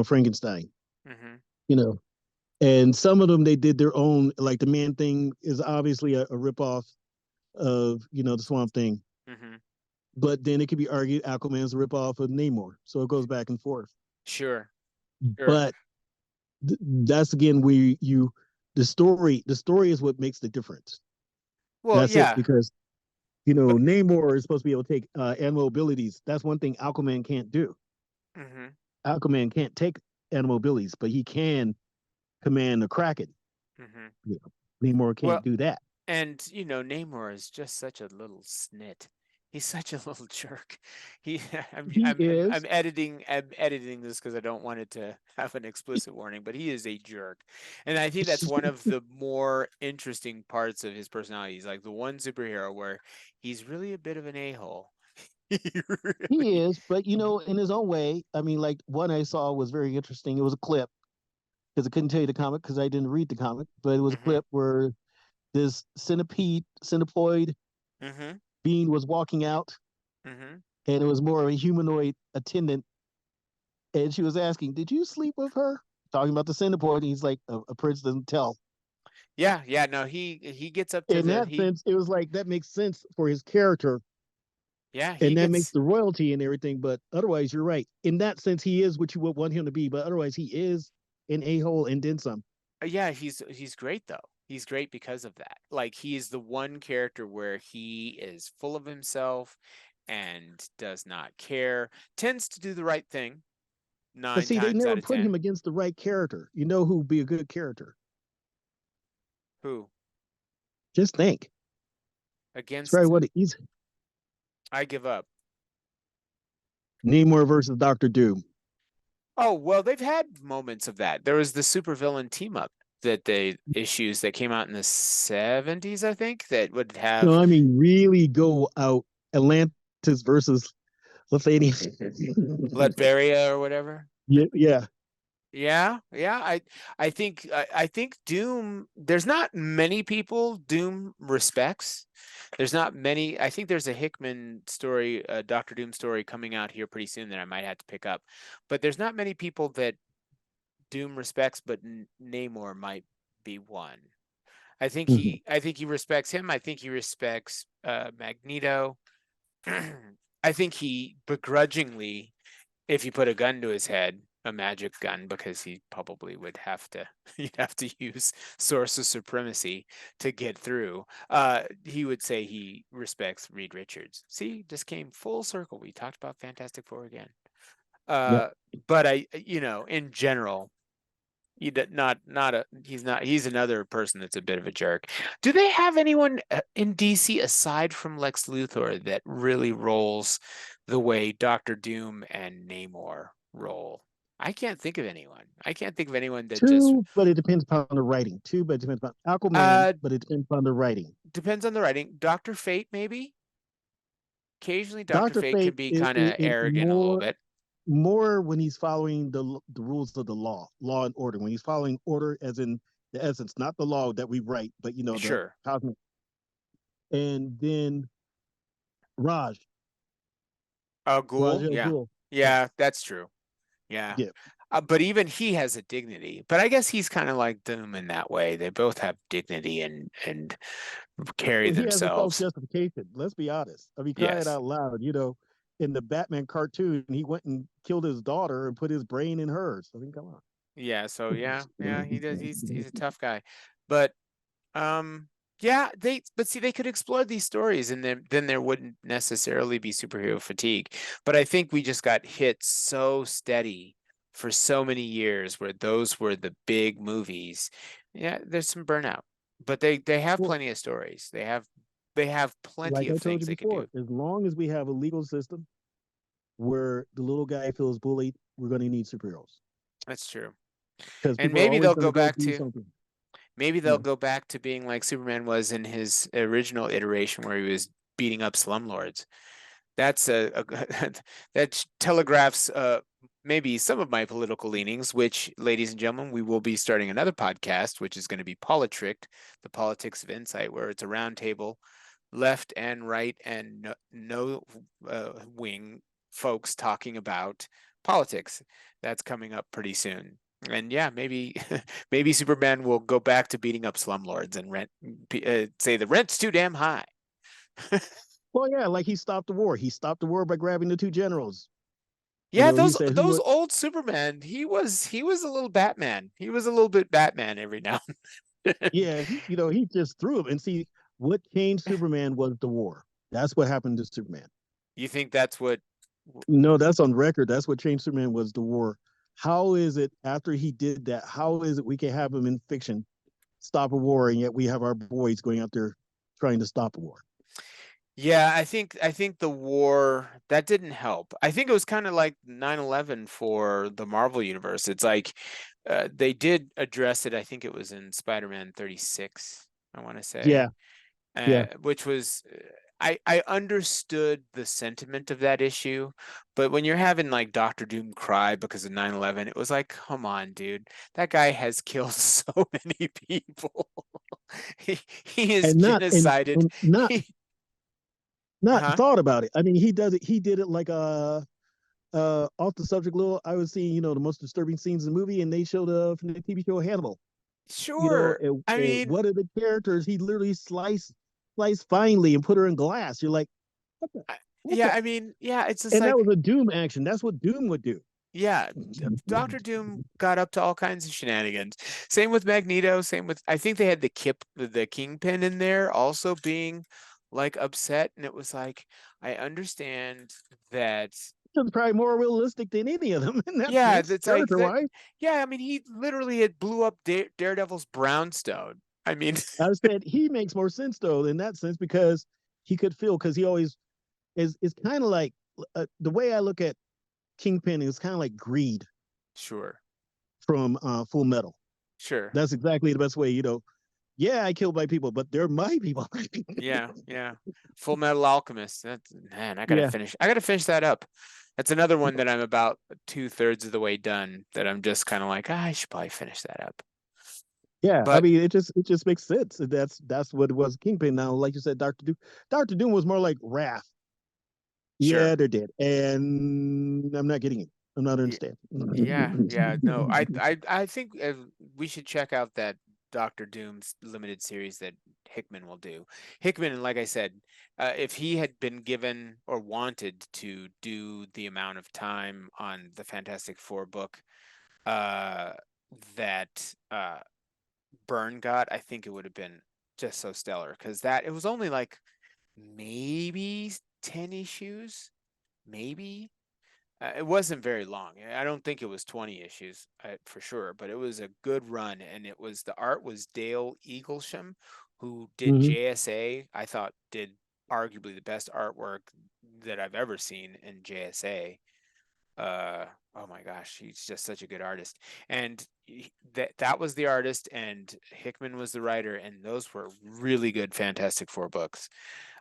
Frankenstein. Mm-hmm. You know, and some of them they did their own. Like the Man Thing is obviously a ripoff of the Swamp Thing, Mm-hmm. but then it could be argued Aquaman's a ripoff of Namor, so it goes back and forth. Sure. Sure. But that's again where the story is what makes the difference. Well, That's it yeah, because but Namor is supposed to be able to take animal abilities. That's one thing Aquaman can't do. mm-hmm. Aquaman can't take animal abilities, but he can command the Kraken. Mm-hmm. You Namor Well, can't do that. and Namor is just such a little snit. He's such a little jerk. He, He is. I'm editing this because I don't want it to have an explicit warning, but he is a jerk, and I think that's one of the more interesting parts of his personality. He's like the one superhero where he's really a bit of an a-hole. He He really, is, but in his own way. I mean, like one I saw was very interesting. It was a clip because I couldn't tell you the comic because I didn't read the comic, but it was a mm-hmm, clip where this centipoid mm-hmm, being was walking out, mm-hmm. and it was more of a humanoid attendant, and she was asking, "Did you sleep with her?" Talking about the centipoid, and he's like, "A prince doesn't tell." Yeah, yeah. No, he gets up to In the that sense, it was like that makes sense for his character, yeah and he that makes gets the royalty and everything. But otherwise, you're right. In that sense, he is what you would want him to be. But otherwise, he is an a-hole and then some. yeah, he's great though. He's great because of that. Like he's the one character where he is full of himself and does not care, tends to do the right thing But nine see, they times never out of put him 10. against the right character. You know who'd be a good character? Who? Just think. It's probably Against what he's I give up. Namor versus Doctor Doom. Oh, well, they've had moments of that. There was the supervillain team up that they issues that came out in the 70s, I think, that would No, have I mean really go out Atlantis versus let's say any. Latveria or whatever. Yeah, yeah. Yeah, yeah. I think Doom. There's not many people Doom respects. There's not many. I think there's a Hickman story, a Doctor Doom story coming out here pretty soon that I might have to pick up. But there's not many people that Doom respects, but Namor might be one. Mhm. I think he respects him. I think he respects Magneto. I think he begrudgingly If you put a gun to his head, a magic gun, because he probably would have to, you'd have to use source of supremacy to get through. He would say he respects Reed Richards. See, just came full circle. We talked about Fantastic Four again. Yep. But in general, he's another person that's a bit of a jerk. Do they have anyone in DC aside from Lex Luthor that really rolls the way Doctor Doom and Namor roll? I can't think of anyone. I can't think of anyone that just Two, but it depends upon the writing. Two, but it depends upon Aquaman, but it depends upon the writing. depends on the writing. Dr. Fate, maybe. Occasionally, Dr. Dr. Fate can Fate be is kind of arrogant a little bit. more when he's following the rules of the law and order. When he's following order, as in the essence, not the law that we write, but Sure. the cosmic. And then Raj. Ghul, yeah, Ghul. yeah, that's true. Yeah. But even he has a dignity. But I guess he's kind of like Doom in that way. They both have dignity and carry He has a false themselves. justification. Let's be honest. I mean, cry it out loud. In the Batman cartoon, he went and killed his daughter and put his brain in hers. I mean, come on. Yeah. So yeah, he does. He's a tough guy. But yeah, they could explore these stories, and then there wouldn't necessarily be superhero fatigue. But I think we just got hit so steady for so many years where those were the big movies. Yeah, there's some burnout, but they have plenty of stories. They have plenty of things they can do. As long as we have a legal system where the little guy feels bullied, we're going to need superheroes. That's true. And maybe they'll go back to go back to being like Superman was in his original iteration, where he was beating up slumlords. That's that telegraphs maybe some of my political leanings, which, ladies and gentlemen, we will be starting another podcast, which is going to be Politricked, the politics of insight, where it's a roundtable, left and right and no wing folks talking about politics. That's coming up pretty soon. And yeah, maybe Superman will go back to beating up slumlords and say the rent's too damn high. Well, yeah, like he stopped the war. He stopped the war by grabbing the two generals. Yeah, those old Superman. He was a little Batman. He was a little bit Batman every now and then. Yeah, he just threw him. And see, what changed Superman was the war. That's what happened to Superman. You think that's what? No, that's on record. That's what changed Superman was the war. How is it after he did that? How is it we can have him in fiction stop a war, and yet we have our boys going out there trying to stop a war? Yeah, I think the war, that didn't help. I think it was kind of like 9/11 for the Marvel universe. It's like they did address it. I think it was in Spider-Man 36, I want to say. Yeah. Which was, I understood the sentiment of that issue, but when you're having like Doctor Doom cry because of 9/11, it was like, come on, dude. That guy has killed so many people. he is genocided. Not thought about it. I mean, he did it like off the subject a little. I was seeing, the most disturbing scenes in the movie, and they showed from the TV show Hannibal. Sure. I mean, what are the characters? He literally sliced finely and put her in glass. You're like, I mean, yeah, it's just and that was a Doom action. That's what Doom would do. Yeah, Dr. Doom got up to all kinds of shenanigans. Same with Magneto. Same with, I think they had the Kingpin in there also being like upset, and it was like, I understand that it's probably more realistic than any of them. Yeah, that's like that, yeah. I mean, he literally had blew up Daredevil's brownstone. I mean, I said he makes more sense though in that sense, because he could feel, because he always is. It's kind of like the way I look at Kingpin is kind of like Greed. Sure. From Full Metal. Sure. That's exactly the best way. Yeah, I killed my people, but they're my people. Yeah. Full Metal Alchemist. I gotta finish. I gotta finish that up. That's another one that I'm about 2/3 of the way done. That I'm just kind of like, I should probably finish that up. Yeah, but, I mean, it just makes sense. That's what it was. Kingpin. Now, like you said, Dr. Doom was more like Wrath. Sure. Yeah, they're dead, and I'm not getting it. I'm not understanding. Yeah. No, I think we should check out that Doctor Doom's limited series that Hickman will do. Hickman, like I said, if he had been given or wanted to do the amount of time on the Fantastic Four book that Byrne got, I think it would have been just so stellar, because that it was only like maybe 10 issues, maybe. It wasn't very long. I don't think it was 20 issues for sure, but it was a good run. And it was, the art was Dale Eaglesham, who did Mhm. JSA. I thought did arguably the best artwork that I've ever seen in JSA. Oh my gosh, he's just such a good artist. And that was the artist, and Hickman was the writer, and those were really good Fantastic Four books.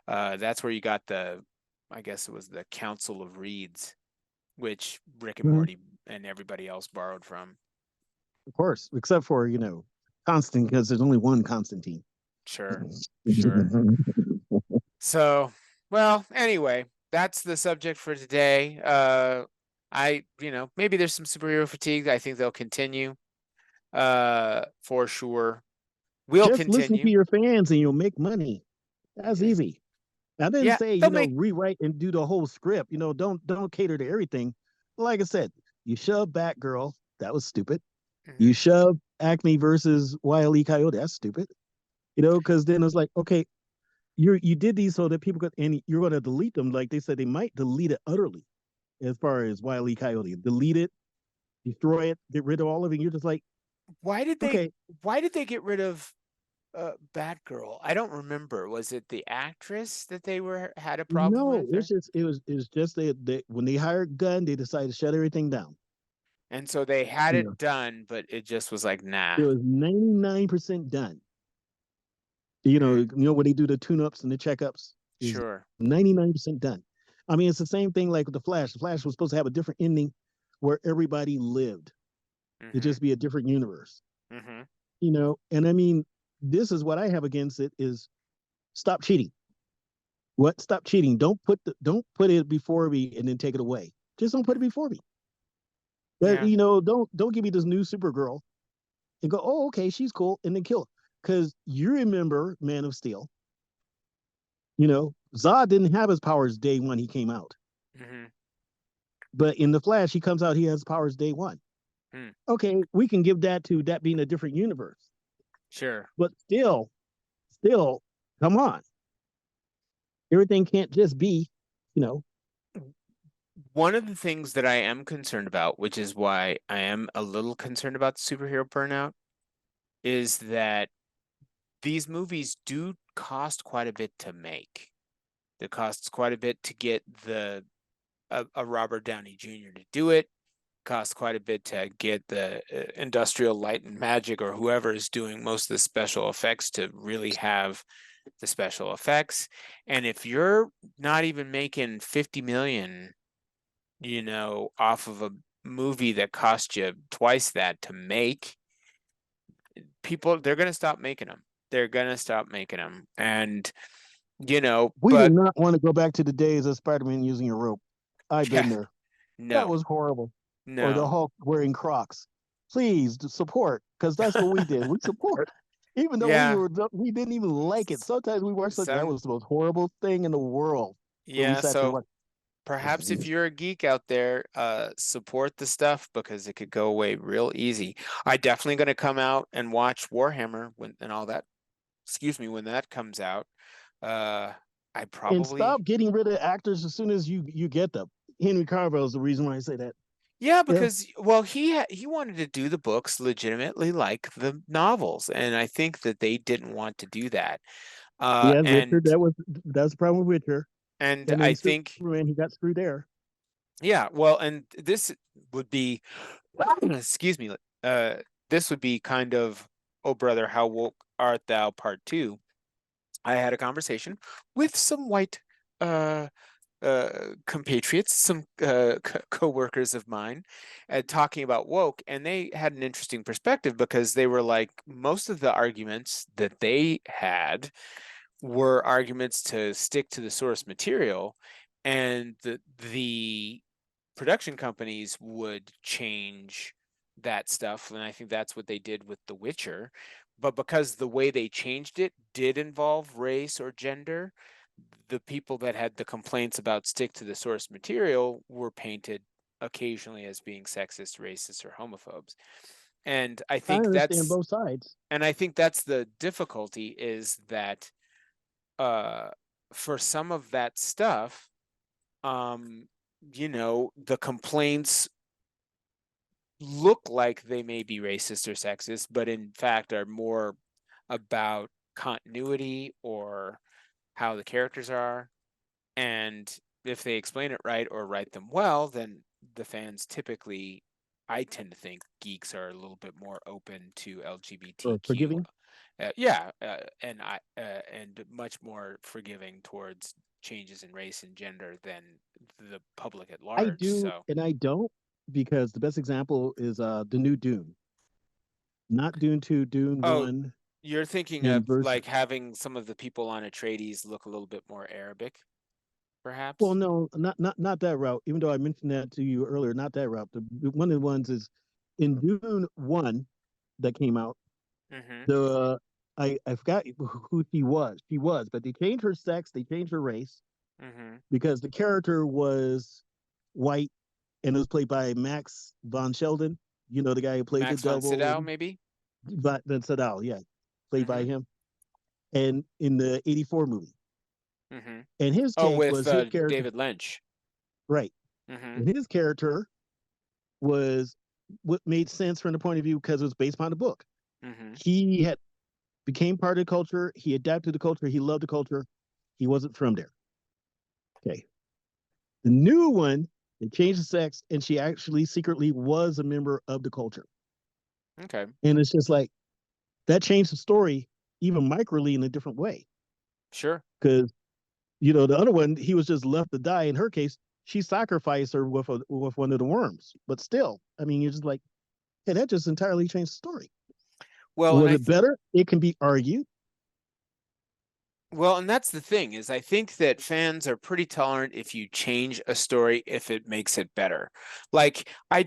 That's where you got I guess it was the Council of Reeds, which Rick and Mhm. Morty and everybody else borrowed from. Of course, except for Constantine, because there's only one Constantine. Sure, sure. So, well, anyway, that's the subject for today. Maybe there's some superhero fatigue. I think they'll continue. For sure. We'll Just listen to continue. your fans and you'll make money. That's Yeah. easy. I didn't Yeah, say, they'll make rewrite and do the whole script. Don't cater to everything. Like I said, you shove Batgirl, that was stupid. You Mhm. shove Acme versus Wile E. Coyote, that's stupid. Because then it's like, okay, you did these so that people could, and you're going to delete them. Like they said, they might delete it utterly, as far as Wile E. Coyote, delete it, destroy it, get rid of all of it. You're just like, why did okay, they get rid of Batgirl? I don't remember. Was it the actress that they had a problem no, with, or? it's just they when they hired Gunn, they decided to shut everything down. And so they had You it know, done, but it just was like, nah. it was 99% done. Mm, When they do the tune-ups and the checkups, is sure. 99% done. I mean, it's the same thing like with the Flash. The Flash was supposed to have a different ending where everybody lived. It'd Mm-hmm. just be a different universe. Mm-hmm. And I mean, this is what I have against it is stop cheating. What? Stop cheating. Don't put it before me and then take it away. Just don't put it before me. But Yeah. don't give me this new Supergirl and go, oh, okay, she's cool, and then kill her. Because you remember Man of Steel. Zod didn't have his powers day one he came out. Mm-hmm. But in the Flash, he comes out, he has powers day one. Mm, Okay, we can give that to that being a different universe. sure. But still, come on. Everything can't just be, you know, One of the things that I am concerned about, which is why I am a little concerned about the superhero burnout, is that these movies do cost quite a bit to make. It costs quite a bit to get a Robert Downey Jr. to do it. Costs quite a bit to get the Industrial Light and Magic or whoever is doing most of the special effects to really have the special effects. And if you're not even making 50 million, off of a movie that cost you twice that to make, they're going to stop making them. They're going to stop making them. And, we do but not want to go back to the days of Spider-Man using a rope. I've yeah, been there. That no, was horrible. Or the no. Hulk wearing Crocs. Please support, because that's what we did. We support. Even though Yeah, we didn't even like it. Sometimes we watched that some, was the most horrible thing in the world. But we yeah. sat there So watching. perhaps if you're a geek out there, support the stuff because it could go away real easy. I definitely going to come out and watch Warhammer and all that. Excuse me, when that comes out. Uh, I And probably, stop getting rid of actors as soon as you get them. Henry Cavill is the reason why I say that. yeah, Yeah, because well, he wanted to do the books legitimately like the novels, and I think that they didn't want to do that. he has And Richard. That's the problem with Richard. and And I then think Superman, he got screwed there. yeah, well, and this would be, excuse me, this would be kind of, oh brother, how woke art thou, part two. I had a conversation with some white uh compatriots, some co-workers of mine, talking about woke, and they had an interesting perspective because they were like, most of the arguments that they had were arguments to stick to the source material, and the production companies would change that stuff, and I think that's what they did with The Witcher. but because the way they changed it did involve race or gender, the people that had the complaints about stick to the source material were painted occasionally as being sexist, racist, or homophobes. And I I think understand that's both sides. the difficulty, is that for some of that stuff, the complaints look like they may be racist or sexist, but in fact are more about continuity or how the characters are. And if they explain it right or write them well, then the fans typically, I tend to think geeks are a little bit more open to Or LGBTQ. forgiving. And much more forgiving towards changes in race and gender than the public at I large. do So, and I don't, because the best example is the new Dune. Not Dune 2, Dune oh, 1 you're thinking of and versus. like having some of the people on Atreides look a little bit more Arabic, Well, perhaps? no, not that route. Even though I mentioned that to you earlier, not that route. One of the ones is in Dune 1 that came out. Mm-hmm. The I forgot who she was. She was, but they changed her sex, they changed her race Mm-hmm. because the character was white and it was played by Max von Sheldon. You know, the guy who played the Max von Sydow, double. maybe? Van Sydow, yeah, played by Mm-hmm. him. And in the '84 movie, Mm-hmm. and his Oh, take with was his character, David Lynch. right? Mm-hmm. And his character was what made sense from the point of view because it was based upon the book. Mm-hmm. He had became part of the culture. He adapted to the culture. He loved the culture. He wasn't from there. Okay. The new one, they changed the sex, and she actually secretly was a member of the culture. Okay. And it's just like that changed the story even microly in a different way. Sure. Because the other one, he was just left to die. In her case, she sacrificed her with one of the worms. But still, I mean, you're just like, hey, that just entirely changed the story. Well, and Was it better? It can be argued. Well, and that's the thing, is I think that fans are pretty tolerant if you change a story if it makes it better. Like I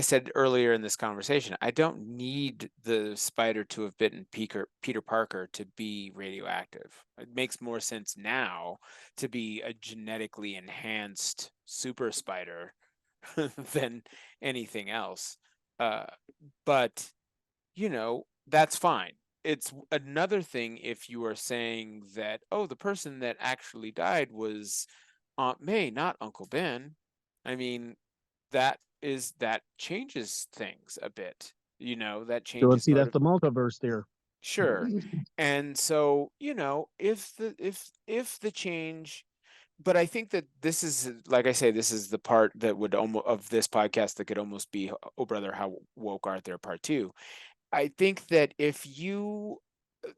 said earlier in this conversation, I don't need the spider to have bitten Peter Parker to be radioactive. It makes more sense now to be a genetically enhanced super spider than anything else. Uh, but that's fine. It's another thing if you are saying that, oh, the person that actually died was Aunt May, not Uncle Ben. I mean, that changes things a bit. That So changes see, that's the multiverse there. sure. And so, if the change, but I think that this is, like I say, this is the part that would almost of this podcast that could almost be, oh brother, how woke art there, part two. I think that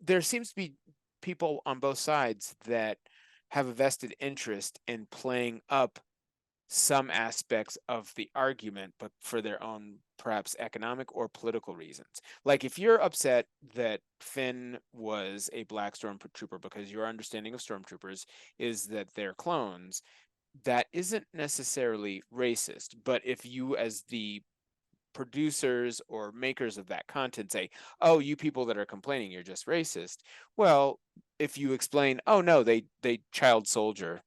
there seems to be people on both sides that have a vested interest in playing up some aspects of the argument, but for their own perhaps economic or political reasons. Like if you're upset that Finn was a black stormtrooper because your understanding of stormtroopers is that they're clones, that isn't necessarily racist. But if you, as the producers or makers of that content, say, oh, you people that are complaining, you're just racist. Well, if you explain, oh no, they child soldier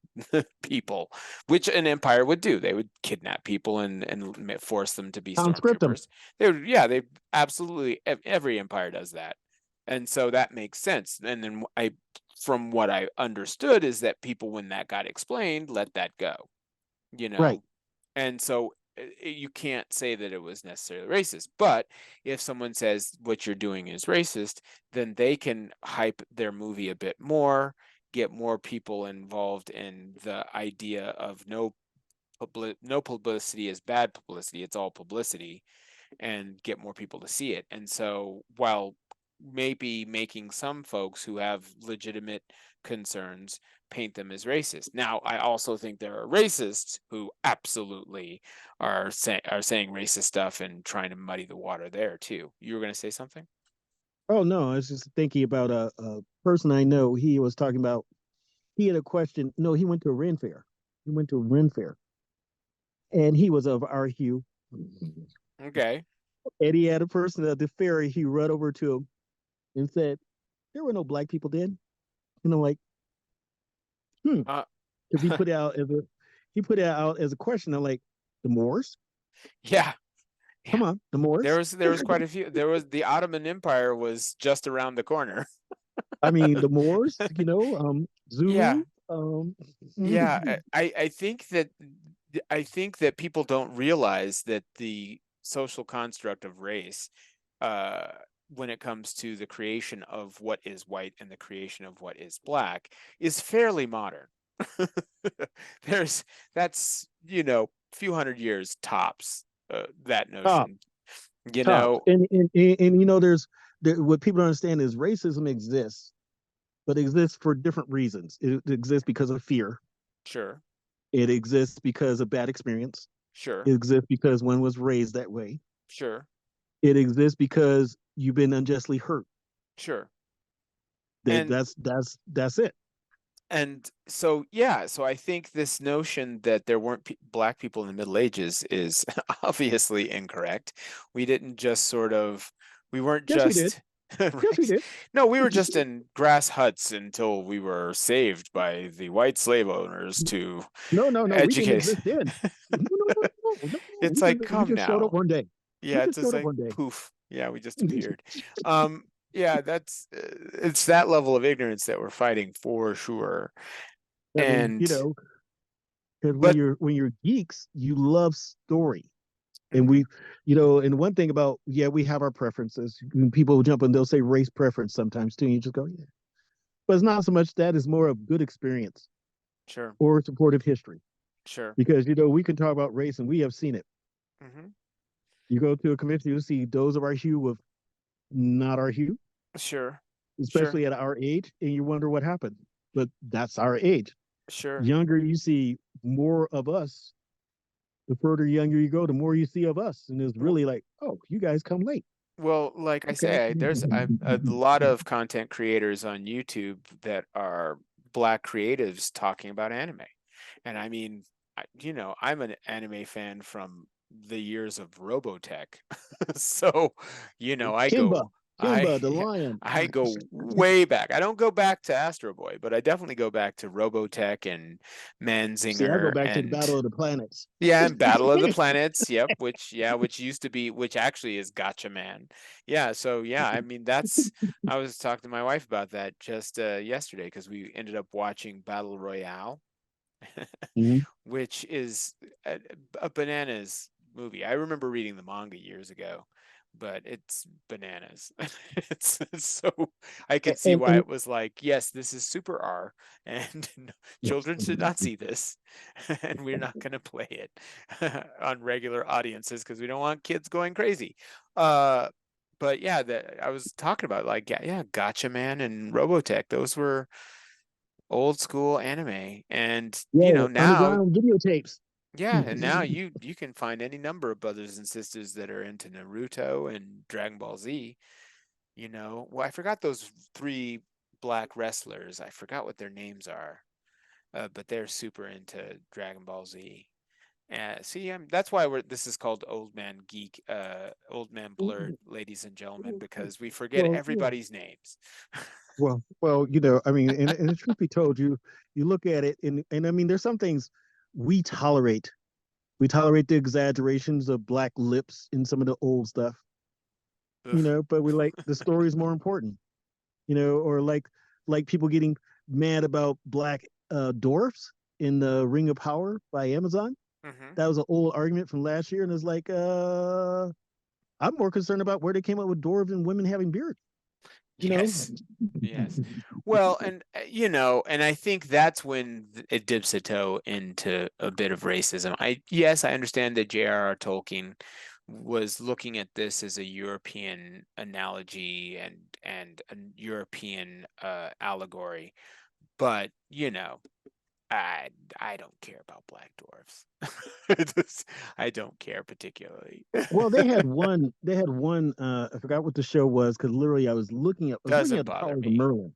people, which an empire would do. They would kidnap people and force them to be Conscript them. stormtroopers. They absolutely, every empire does that. And so that makes sense. And then from what I understood, is that people, when that got explained, let that go, Right. and so you can't say that it was necessarily racist. But if someone says what you're doing is racist, then they can hype their movie a bit more, get more people involved in the idea of no publicity is bad publicity, it's all publicity, and get more people to see it. And so while maybe making some folks who have legitimate concerns paint them as racist. Now, I also think there are racists who absolutely are saying racist stuff and trying to muddy the water there too. You were going to say something? Oh no, I was just thinking about a person I know. He was talking about he had a question. No, he went to a Ren fair. He went to a Ren fair, and he was of our hue. Okay. And he had a person at the fair. He run over to him, and said, there were no black people then. And I'm like, hmm. Uh, Because he put it out as a question. I'm like, the Moors? yeah, yeah. Come on, the Moors? There was quite a few. There was the Ottoman Empire was just around the corner. I mean, the Moors, Yeah, Zulu. yeah. I think that people don't realize that the social construct of race, uh, when it comes to the creation of what is white and the creation of what is black, is fairly modern. There's that's few hundred years tops, that top, notion. tops. And what people don't understand is racism exists, but it exists for different reasons. It exists because of fear. Sure, It exists because of bad experience. sure, It exists because one was raised that way. sure, It exists because you've been unjustly hurt. sure. That And that's it. and so yeah, so I think this notion that there weren't black people in the Middle Ages is obviously incorrect. We didn't just we weren't Yes, we did. just Yes, we right. did. No, we were just in grass huts until we were saved by the white slave owners to No. We didn't educate. exist then. No. It's like, We come just showed up now. one day. We Yeah, it's just just showed up like one day. poof. Yeah, we just appeared. Yeah, that's it's that level of ignorance that we're fighting for sure. I mean, And because but when you're geeks, you love story. And mhm, and one thing about, we have our preferences. When people jump and they'll say race preference sometimes too. And you just go, yeah. But it's not so much that, it's more of good experience sure, or supportive history. sure. Because, we can talk about race and we have seen it. Hmm. You go to a convention, you see those of our hue with not our hue, Sure, sure, especially at our age, and you wonder what happened. But that's our age. sure. Younger, you see more of us. The further younger you go, the more you see of us. And it's W- really like, oh, you guys come late. Well, like I Okay. say, there's a lot of content creators on YouTube that are black creatives talking about anime. And I mean, I'm an anime fan from the years of Robotech. So, I Kimba, go I Kimba, the lion. I go way back. I don't go back to Astro Boy, but I definitely go back to Robotech and See, I go Manzinger back to the and Battle of the Planets. yeah, and Battle of the Planets. Yep, which used to be, which actually is Gotcha Man. Yeah, so yeah, I mean I was talking to my wife about that just yesterday because we ended up watching Battle Royale, Mhm. which is a bananas movie. I remember reading the manga years ago, but it's bananas. It's so I could see why And it was like, yes, this is super R, and children should not see this, and we're not going to play it on regular audiences because we don't want kids going crazy. But yeah, I was talking about, like, yeah, Gotcha Man and Robotech. Those were old school anime, and yeah, now, underground videotapes. yeah, and now you can find any number of brothers and sisters that are into Naruto and Dragon Ball Z. Well, I forgot those three black wrestlers. I forgot what their names are, but they're super into Dragon Ball Z. See, that's why this is called Old Man Geek, Old Man Blerd, ladies and gentlemen, because we forget Well, yeah. everybody's names. Well, I mean, and the truth be told, you look at it, and I mean, there's some things we tolerate. We tolerate the exaggerations of black lips in some of the old stuff, Ugh. but we like the story is more important, or like people getting mad about black dwarfs in the Ring of Power by Amazon. Hmm. That was an old argument from last year, and it's like, I'm more concerned about where they came up with dwarves and women having beards. You know, Yes. Yes. Well, and and I think that's when it dips a toe into a bit of racism. Yes, I understand that J.R.R. Tolkien was looking at this as a European analogy and a European allegory, but I don't care about black dwarfs. I don't care particularly. well, they had one. I forgot what the show was because literally I was looking Doesn't at the bother powers of me. Merlin.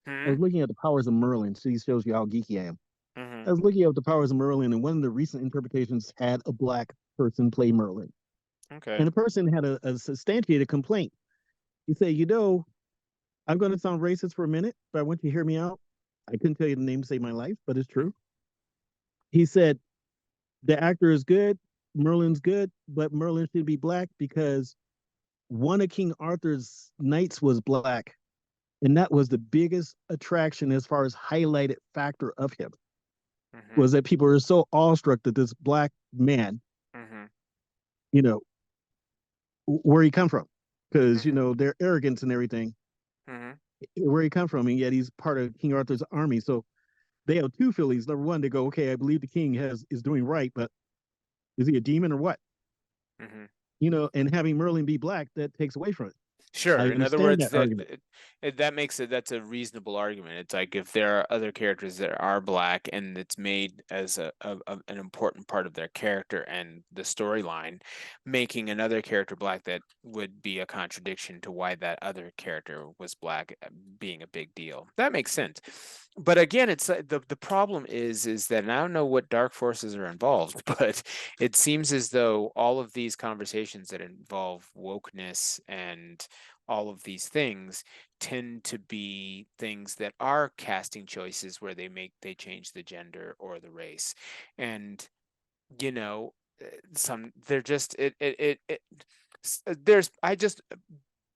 I Hmm. was looking at the powers of Merlin. So he shows you how geeky I am. I Hmm. was looking at the powers of Merlin, and one of the recent interpretations had a black person play Merlin, Okay. and the person had a substantiated complaint. He said, I'm going to sound racist for a minute, but I want you to hear me out. I couldn't tell you the name to save my life, but it's true. He said the actor is good, Merlin's good, but Merlin should be black because one of King Arthur's knights was black, and that was the biggest attraction as far as highlighted factor of him Mm-hmm. was that people were so awestruck that this black man, Mm-hmm. you know, where he come from, because you Mm-hmm. know their arrogance and everything, Mm-hmm. where he come from, and yet he's part of King Arthur's army. So they have two Phillies. Number one, they go, okay, I believe the king is doing right, but is he a demon or what? Mm-hmm. You know, and having Merlin be black, that takes away from it. Sure. I In other understand words, that that argument. that makes it that's a reasonable argument. It's like if there are other characters that are black and it's made as an important part of their character and the storyline, making another character black that would be a contradiction to why that other character was black being a big deal. That makes sense. But again, it's the problem is that and I don't know what dark forces are involved, but it seems as though all of these conversations that involve wokeness and all of these things tend to be things that are casting choices where they change the gender or the race. And you know, some they're just there's I just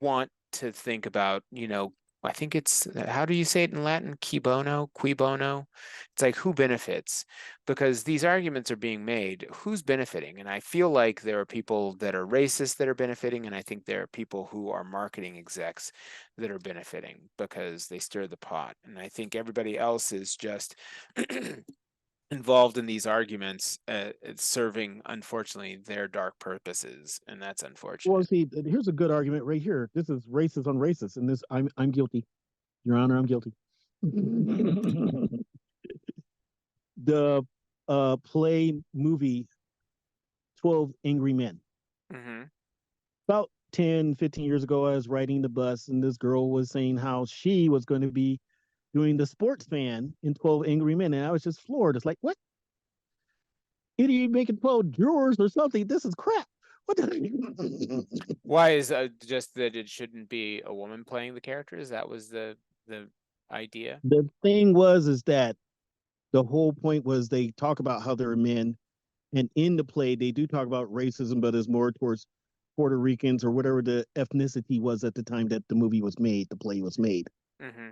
want to think about, I think it's how do you say it in Latin? Qui bono? It's like who benefits? Because these arguments are being made, who's benefiting? And I feel like there are people that are racist that are benefiting, and I think there are people who are marketing execs that are benefiting because they stir the pot. And I think everybody else is just involved in these arguments, serving, unfortunately, their dark purposes, and that's Well, unfortunate. see, here's a good argument right here. This is racist on racist, and this I'm guilty, Your Honor, I'm guilty. The play movie 12 Angry Men. Mm-hmm. About 10, 15 years ago, I was riding the bus, and this girl was saying how she was going to be doing the sports fan in 12 Angry Men. And I was just floored. It's like, what? Either you making 12 drawers or something. This is crap. What the? Why is just that it shouldn't be a woman playing the characters? That was the idea. The thing was, is that the whole point was they talk about how they're men. And in the play, they do talk about racism, but it's more towards Puerto Ricans or whatever the ethnicity was at the time that the movie was made, the play was made. Mm-hmm.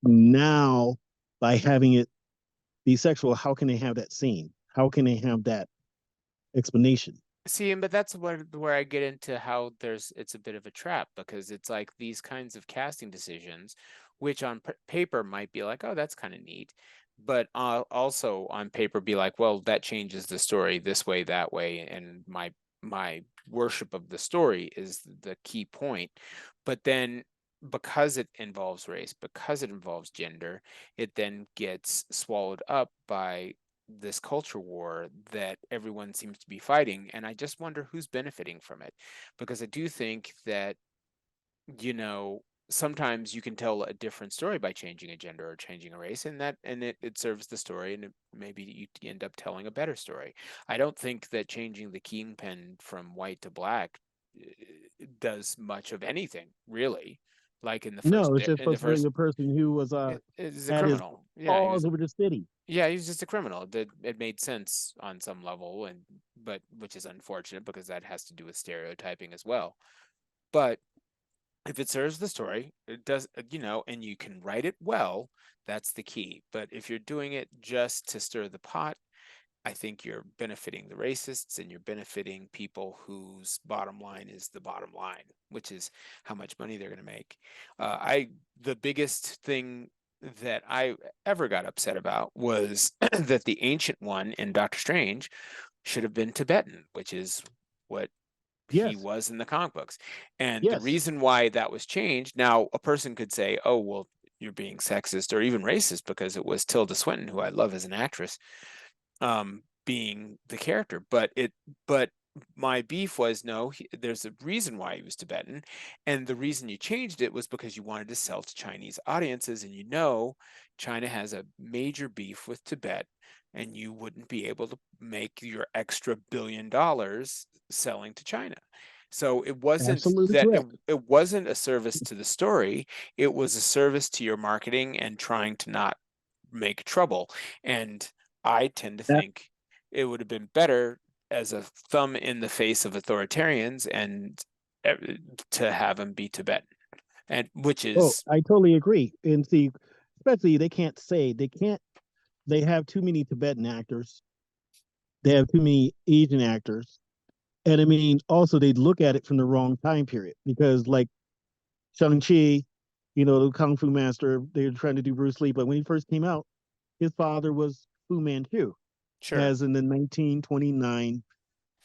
Now, by having it be sexual, how can they have that scene? How can they have that explanation? See, but that's where I get into how it's a bit of a trap because it's like these kinds of casting decisions, which on paper might be like, oh, that's kind of neat, but also on paper be like, well, that changes the story this way, that way, and my worship of the story is the key point. But then because it involves race, because it involves gender, it then gets swallowed up by this culture war that everyone seems to be fighting. And I just wonder who's benefiting from it. Because I do think that, sometimes you can tell a different story by changing a gender or changing a race, and it serves the story, and maybe you end up telling a better story. I don't think that changing the kingpin from white to black does much of anything, really. Like No, it's just in the supposed to bring first the person who was it is a had his criminal. Yeah, he paws was over the city. yeah, he was just a criminal. That it made sense on some level, but which is unfortunate because that has to do with stereotyping as well. But if it serves the story, it does, and you can write it well, that's the key. But if you're doing it just to stir the pot, I think you're benefiting the racists and you're benefiting people whose bottom line is the bottom line, which is how much money they're going to make. The biggest thing that I ever got upset about was that the ancient one in Doctor Strange should have been Tibetan, which is what he Yes, was in the comic books. And the yes. reason why that was changed, now a person could say, oh, well, you're being sexist or even racist because it was Tilda Swinton, who I love as an actress, being the character. But my beef was no, there's a reason why he was Tibetan, and the reason you changed it was because you wanted to sell to Chinese audiences, and China has a major beef with Tibet, and you wouldn't be able to make your extra $1 billion selling to China. So it wasn't Absolutely that correct. it wasn't a service to the story. It was a service to your marketing and trying to not make trouble. And I tend to That- think it would have been better as a thumb in the face of authoritarians and to have them be Tibetan, and which oh, is I totally agree. And see, especially they have too many Tibetan actors. They have too many Asian actors. And I mean, also they look at it from the wrong time period because like Shang-Chi, the Kung Fu master, they were trying to do Bruce Lee, but when he first came out, his father was Fu Manchu, sure, as in the 1929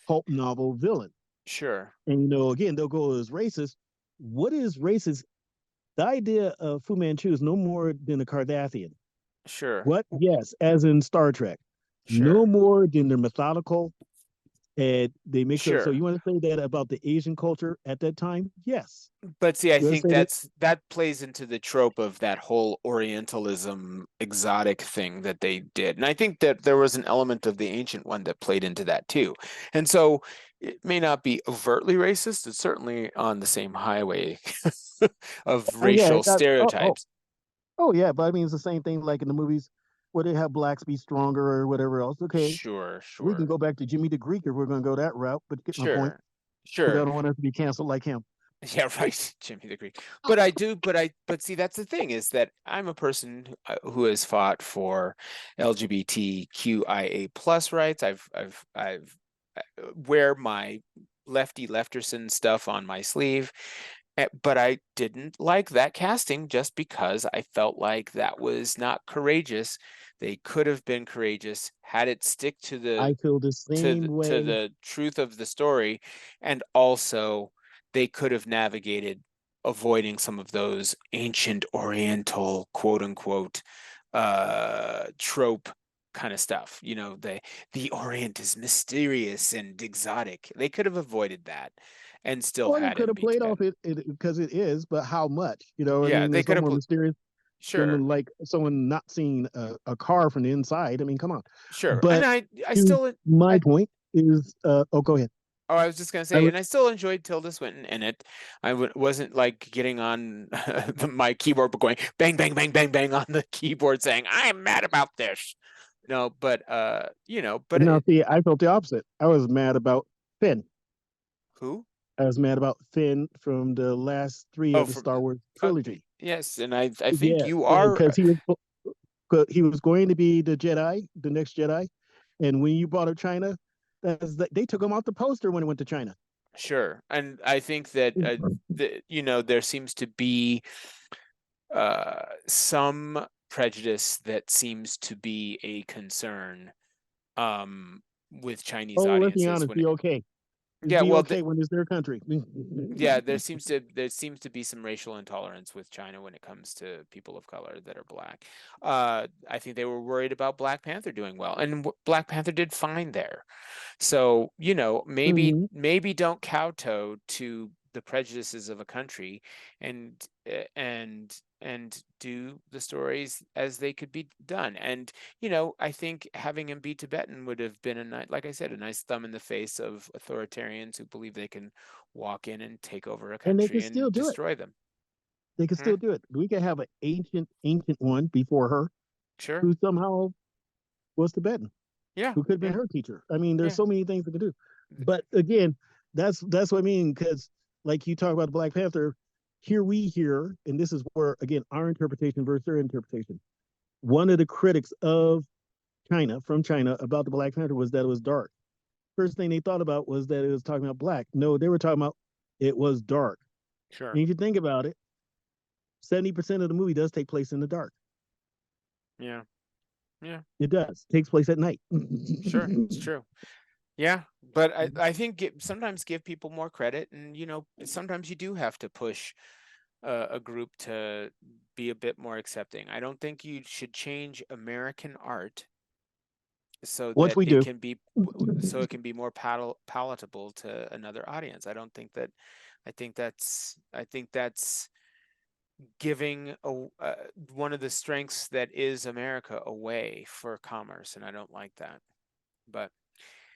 pulp novel villain. sure, And again, they'll go as racist. What is racist? The idea of Fu Manchu is no more than a Cardassian. sure, What? Yes, as in Star Trek. No sure, more than they're methodical and they mix up. So sure. you want to say that about the Asian culture at that time? Yes. But see, I You want to think say that? that plays into the trope of that whole Orientalism exotic thing that they did. And I think that there was an element of the ancient one that played into that too. And so it may not be overtly racist, it's certainly on the same highway of Yeah. racial Oh, oh, stereotypes. oh, yeah. But I mean, it's the same thing like in the movies where they have blacks be stronger or whatever else. Okay, Sure, we can sure, go back to Jimmy the Greek if we're going to go that route. But get my point sure, because I sure. don't want us to be canceled like him. Yeah, right, Jimmy the Greek. But see, that's the thing is that I'm a person who has fought for LGBTQIA plus rights. I've wear my lefty lefterson stuff on my sleeve, but I didn't like that casting just because I felt like that was not courageous. They could have been courageous had it stick to I feel the same to way. the truth of the story, and also they could have navigated avoiding some of those ancient oriental quote unquote trope kind of stuff. The Orient is mysterious and exotic. They could have avoided that and still Or they had could him have be played off Tibetan. it because it is, but how much? I Yeah, mean, they it's no could have more mysterious sure, than like someone not seeing a car from the inside. I mean, come on. sure. And But I to still my I point is, oh, go ahead. Oh, I was just gonna I say, would, and I still enjoyed Tilda Swinton in it. Wasn't like getting on my keyboard, but going bang, bang, bang, bang, bang on the keyboard, saying I'm mad about this. No, but but now see, I felt the opposite. I was mad about Finn. who? I was mad about Finn from the last three Oh, of the from Star Wars trilogy. yes, and I think Yes, you are because he was going to be the Jedi, the next Jedi, and when you brought up China, they took him off the poster when it went to China. sure, and I think that there seems to be some prejudice that seems to be a concern with Chinese Oh, let's be audiences honest, when be okay. yeah, Be well, okay when it's their country. yeah, there seems to be some racial intolerance with China when it comes to people of color that are black. I think they were worried about Black Panther doing well, and Black Panther did fine there. So, maybe Hmm. maybe don't kowtow to the prejudices of a country and and do the stories as they could be done. And, I think having him be Tibetan would have been like I said, a nice thumb in the face of authoritarians who believe they can walk in and take over a And they can country still and do it. destroy them. They can Hmm? still do it. We could have an ancient one before her Sure. who somehow was Tibetan, Yeah. who could have been Yeah. her teacher. I mean, there's Yeah. so many things they could do. But again, that's what I mean. Because like you talk about the Black Panther, here we hear, and this is where again our interpretation versus their interpretation. One of the critics of China from China about the Black Panther was that it was dark. First thing they thought about was that it was talking about black. No, they were talking about it was dark. Sure. And if you think about it, 70% of the movie does take place in the dark. Yeah. Yeah. It does. It takes place at night. Sure. It's true. Yeah, but I think sometimes give people more credit, and sometimes you do have to push a group to be a bit more accepting. I don't think you should change American art so Once that we it do, can be more palatable to another audience. I think that's giving one of the strengths that is America away for commerce, and I don't like that. But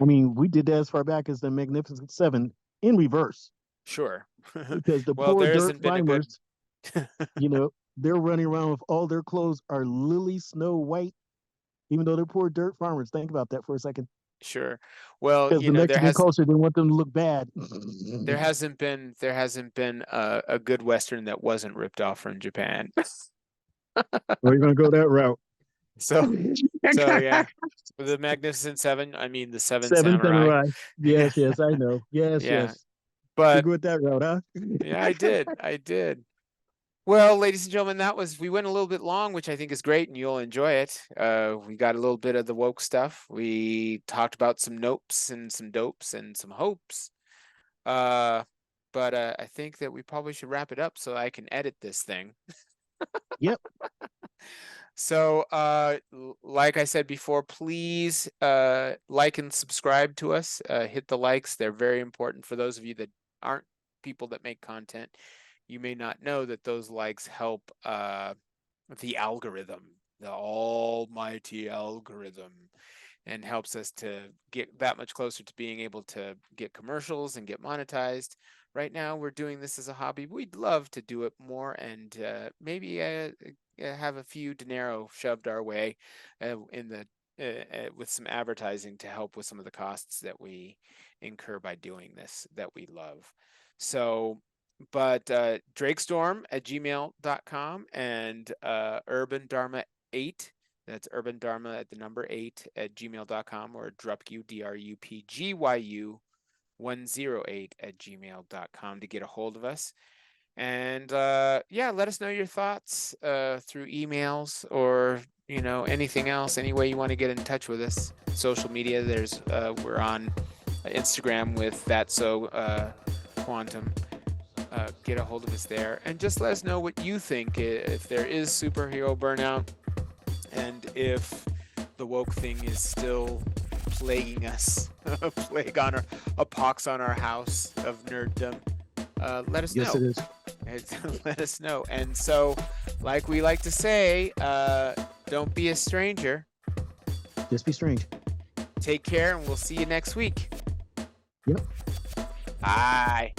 I mean, we did that as far back as the Magnificent Seven in reverse, Sure. because the Well, poor there dirt hasn't been a good. farmers, you know, they're running around with all their clothes are lily snow white, even though they're poor dirt farmers. Think about that for a second. Sure. Well, Because the Mexican culture, they want them to look bad. there hasn't been a good Western that wasn't ripped off from Japan. We're going to go that route. So yeah, the Magnificent Seven. I mean, the Seven Seven Samurai. Samurai. Yes, yes, I know. Yes, Yeah. yes. But You go with that route, huh? yeah, I did. Well, ladies and gentlemen, we went a little bit long, which I think is great, and you'll enjoy it. We got a little bit of the woke stuff. We talked about some nopes and some dopes and some hopes. But I think that we probably should wrap it up so I can edit this thing. Yep. So, like I said before, please like and subscribe to us. Hit the likes. They're very important for those of you that aren't people that make content. You may not know that those likes help the algorithm, the almighty algorithm, and helps us to get that much closer to being able to get commercials and get monetized. Right now, we're doing this as a hobby. We'd love to do it more and maybe have a few dinero shoved our way with some advertising to help with some of the costs that we incur by doing this that we love. So, but drakestorm@gmail.com and urbandharma8, that's urbandharma at the number 8 at gmail.com, or drupgyu 108 @gmail.com to get a hold of us. And yeah, let us know your thoughts through emails or anything else, any way you want to get in touch with us. Social media, we're on Instagram with quantum. Get a hold of us there and just let us know what you think, if there is superhero burnout and if the woke thing is still plaguing us, a pox on our house of nerddom. Let us know. Yes, it is. Let us know. And so, like we like to say, don't be a stranger. Just be strange. Take care, and we'll see you next week. Yep. Bye.